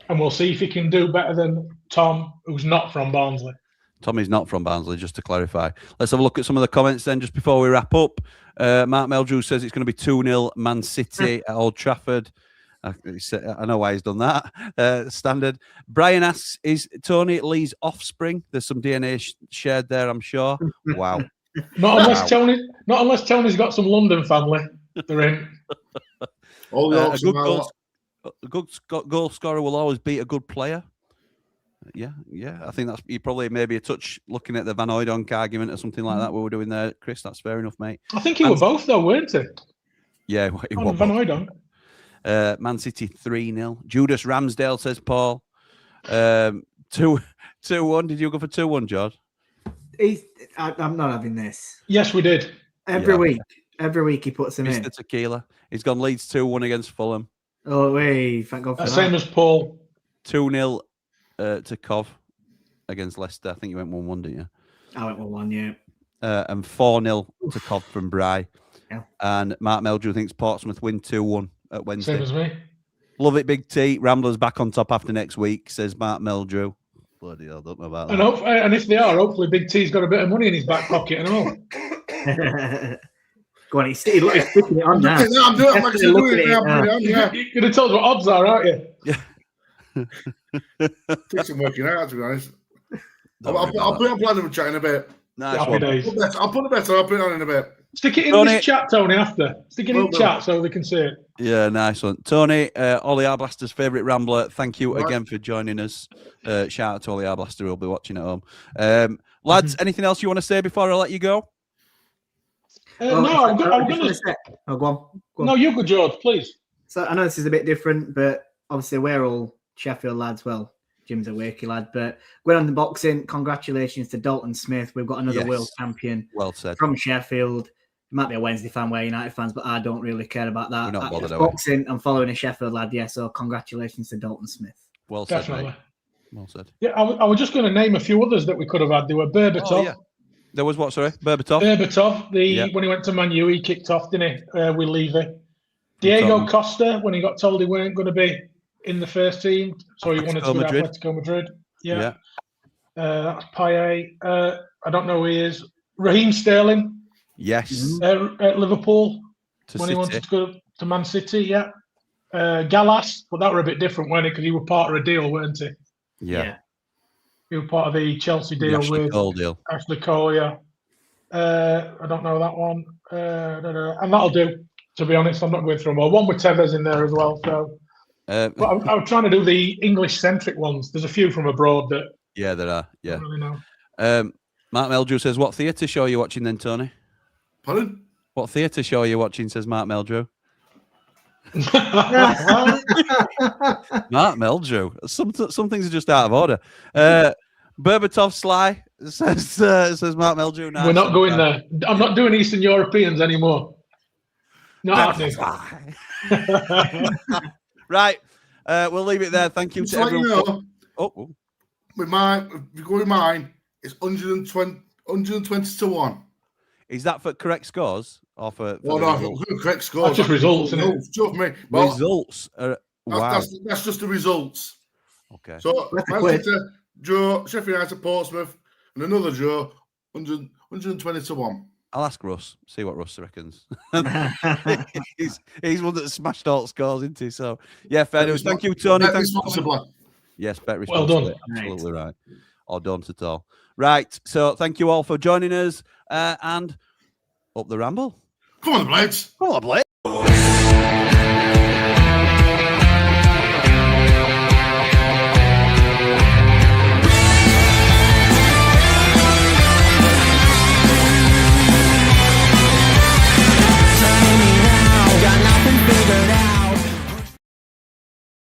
And we'll see if he can do better than Tom, who's not from Barnsley. Tommy's not from Barnsley, just to clarify. Let's have a look at some of the comments then, just before we wrap up. Mark Meldrew says it's going to be 2-0 Man City at Old Trafford. I know why he's done that. Standard. Brian asks, is Tony Lee's offspring? There's some DNA shared there, I'm sure. Wow. Not unless Tony's got some London family. They're in. A good goal scorer will always beat a good player. Yeah. I think that's you probably maybe a touch looking at the Van Hooydonk argument or something like that. We were doing there, Chris. That's fair enough, mate. I think he were both though, weren't he? Yeah, he was Van Hooydonk. Man City 3-0. Judas Ramsdale says Paul. 2-1. Did you go for 2-1, George? I'm not having this. Yes, we did. Every week he puts him in. Mr. Tequila. He's gone Leeds 2-1 against Fulham. Oh, wait, thank God for that. Same as Paul. 2-0 to Cov against Leicester. I think you went 1-1, didn't you? I went 1-1, yeah. And 4-0 to Cov from Bry. Yeah. And Mark Meldrew thinks Portsmouth win 2-1 at Wednesday. Same as me. Love it, Big T. Ramblers back on top after next week, says Mark Meldrew. Bloody hell, don't know about that. And if they are, hopefully Big T's got a bit of money in his back pocket and all. Go on, he's sticking it on now. I'm doing it. You're going to tell us what odds are, aren't you? Yeah. Takes some working out, to be honest. I'll put it on plan and chat in a bit. Nice Happy one. days. I'll put it better. I'll put it on in a bit. Stick it in Tony. this chat, Tony, after. Stick it in the chat so they can see it. Yeah, nice one. Tony, Ollie Arblaster's favourite rambler, thank you again for joining us. Shout out to Ollie Arblaster, who'll be watching at home. Lads, anything else you want to say before I let you go? No, I'm going to say. Oh, go on. No, you go, George, please. So I know this is a bit different, but obviously we're all Sheffield lads. Well, Jim's a Wakey lad, but going on the boxing, congratulations to Dalton Smith. We've got another world champion. Well said. From Sheffield. You might be a Wednesday fan, we're United fans, but I don't really care about that. We're not bothered, boxing, I'm following a Sheffield lad, yeah. So congratulations to Dalton Smith. Well said, Definitely. mate. Well said. Yeah, I was just going to name a few others that we could have had. There were Berbatov. Oh, yeah. There was what, sorry? Berbatov? Berbatov, when he went to Man U, he kicked off, didn't he, with Levy. Diego Costa, when he got told he weren't going to be in the first team, so he wanted to go to Atletico Madrid. Yeah. That's Payet. I don't know who he is. Raheem Sterling. Yes. At Liverpool when City. he wanted to go to Man City, yeah. Gallas, but that were a bit different, weren't it? Because he was part of a deal, weren't he? Yeah. He was part of the Chelsea deal Ashley with Cole deal. Ashley Cole, yeah. I don't know that one. And that'll do, to be honest. I'm not going through them all. One with Tevez in there as well. So, but I'm trying to do the English-centric ones. There's a few from abroad that. Yeah, there are. Yeah. I don't really know. Mark Meldrew says, what theatre show are you watching then, Tony? Pardon? What theatre show are you watching, says Mark Meldrew. Mark Meldrew. Some things are just out of order. Berbatov Sly says Mark Meldrew. Nice. We're not going there. I'm not doing Eastern Europeans anymore. Not happening. Right. We'll leave it there. Thank you to everyone. If you go with mine, it's 120 to 1. Is that for correct scores or for correct scores? That's just results, isn't it? Results. Wow. That's just the results. Okay. So, Manchester, draw, Sheffield United, Portsmouth, and another draw, 120 to 1. I'll ask Russ, see what Russ reckons. he's one that smashed all scores, isn't he? So, yeah, fair news. Thank you, Tony. Bet responsibly. Yes, bet responsibly. Well done. Absolutely right. Or don't at all. Right. So, thank you all for joining us and up the ramble. Come on, the Blades. Come on, Blades.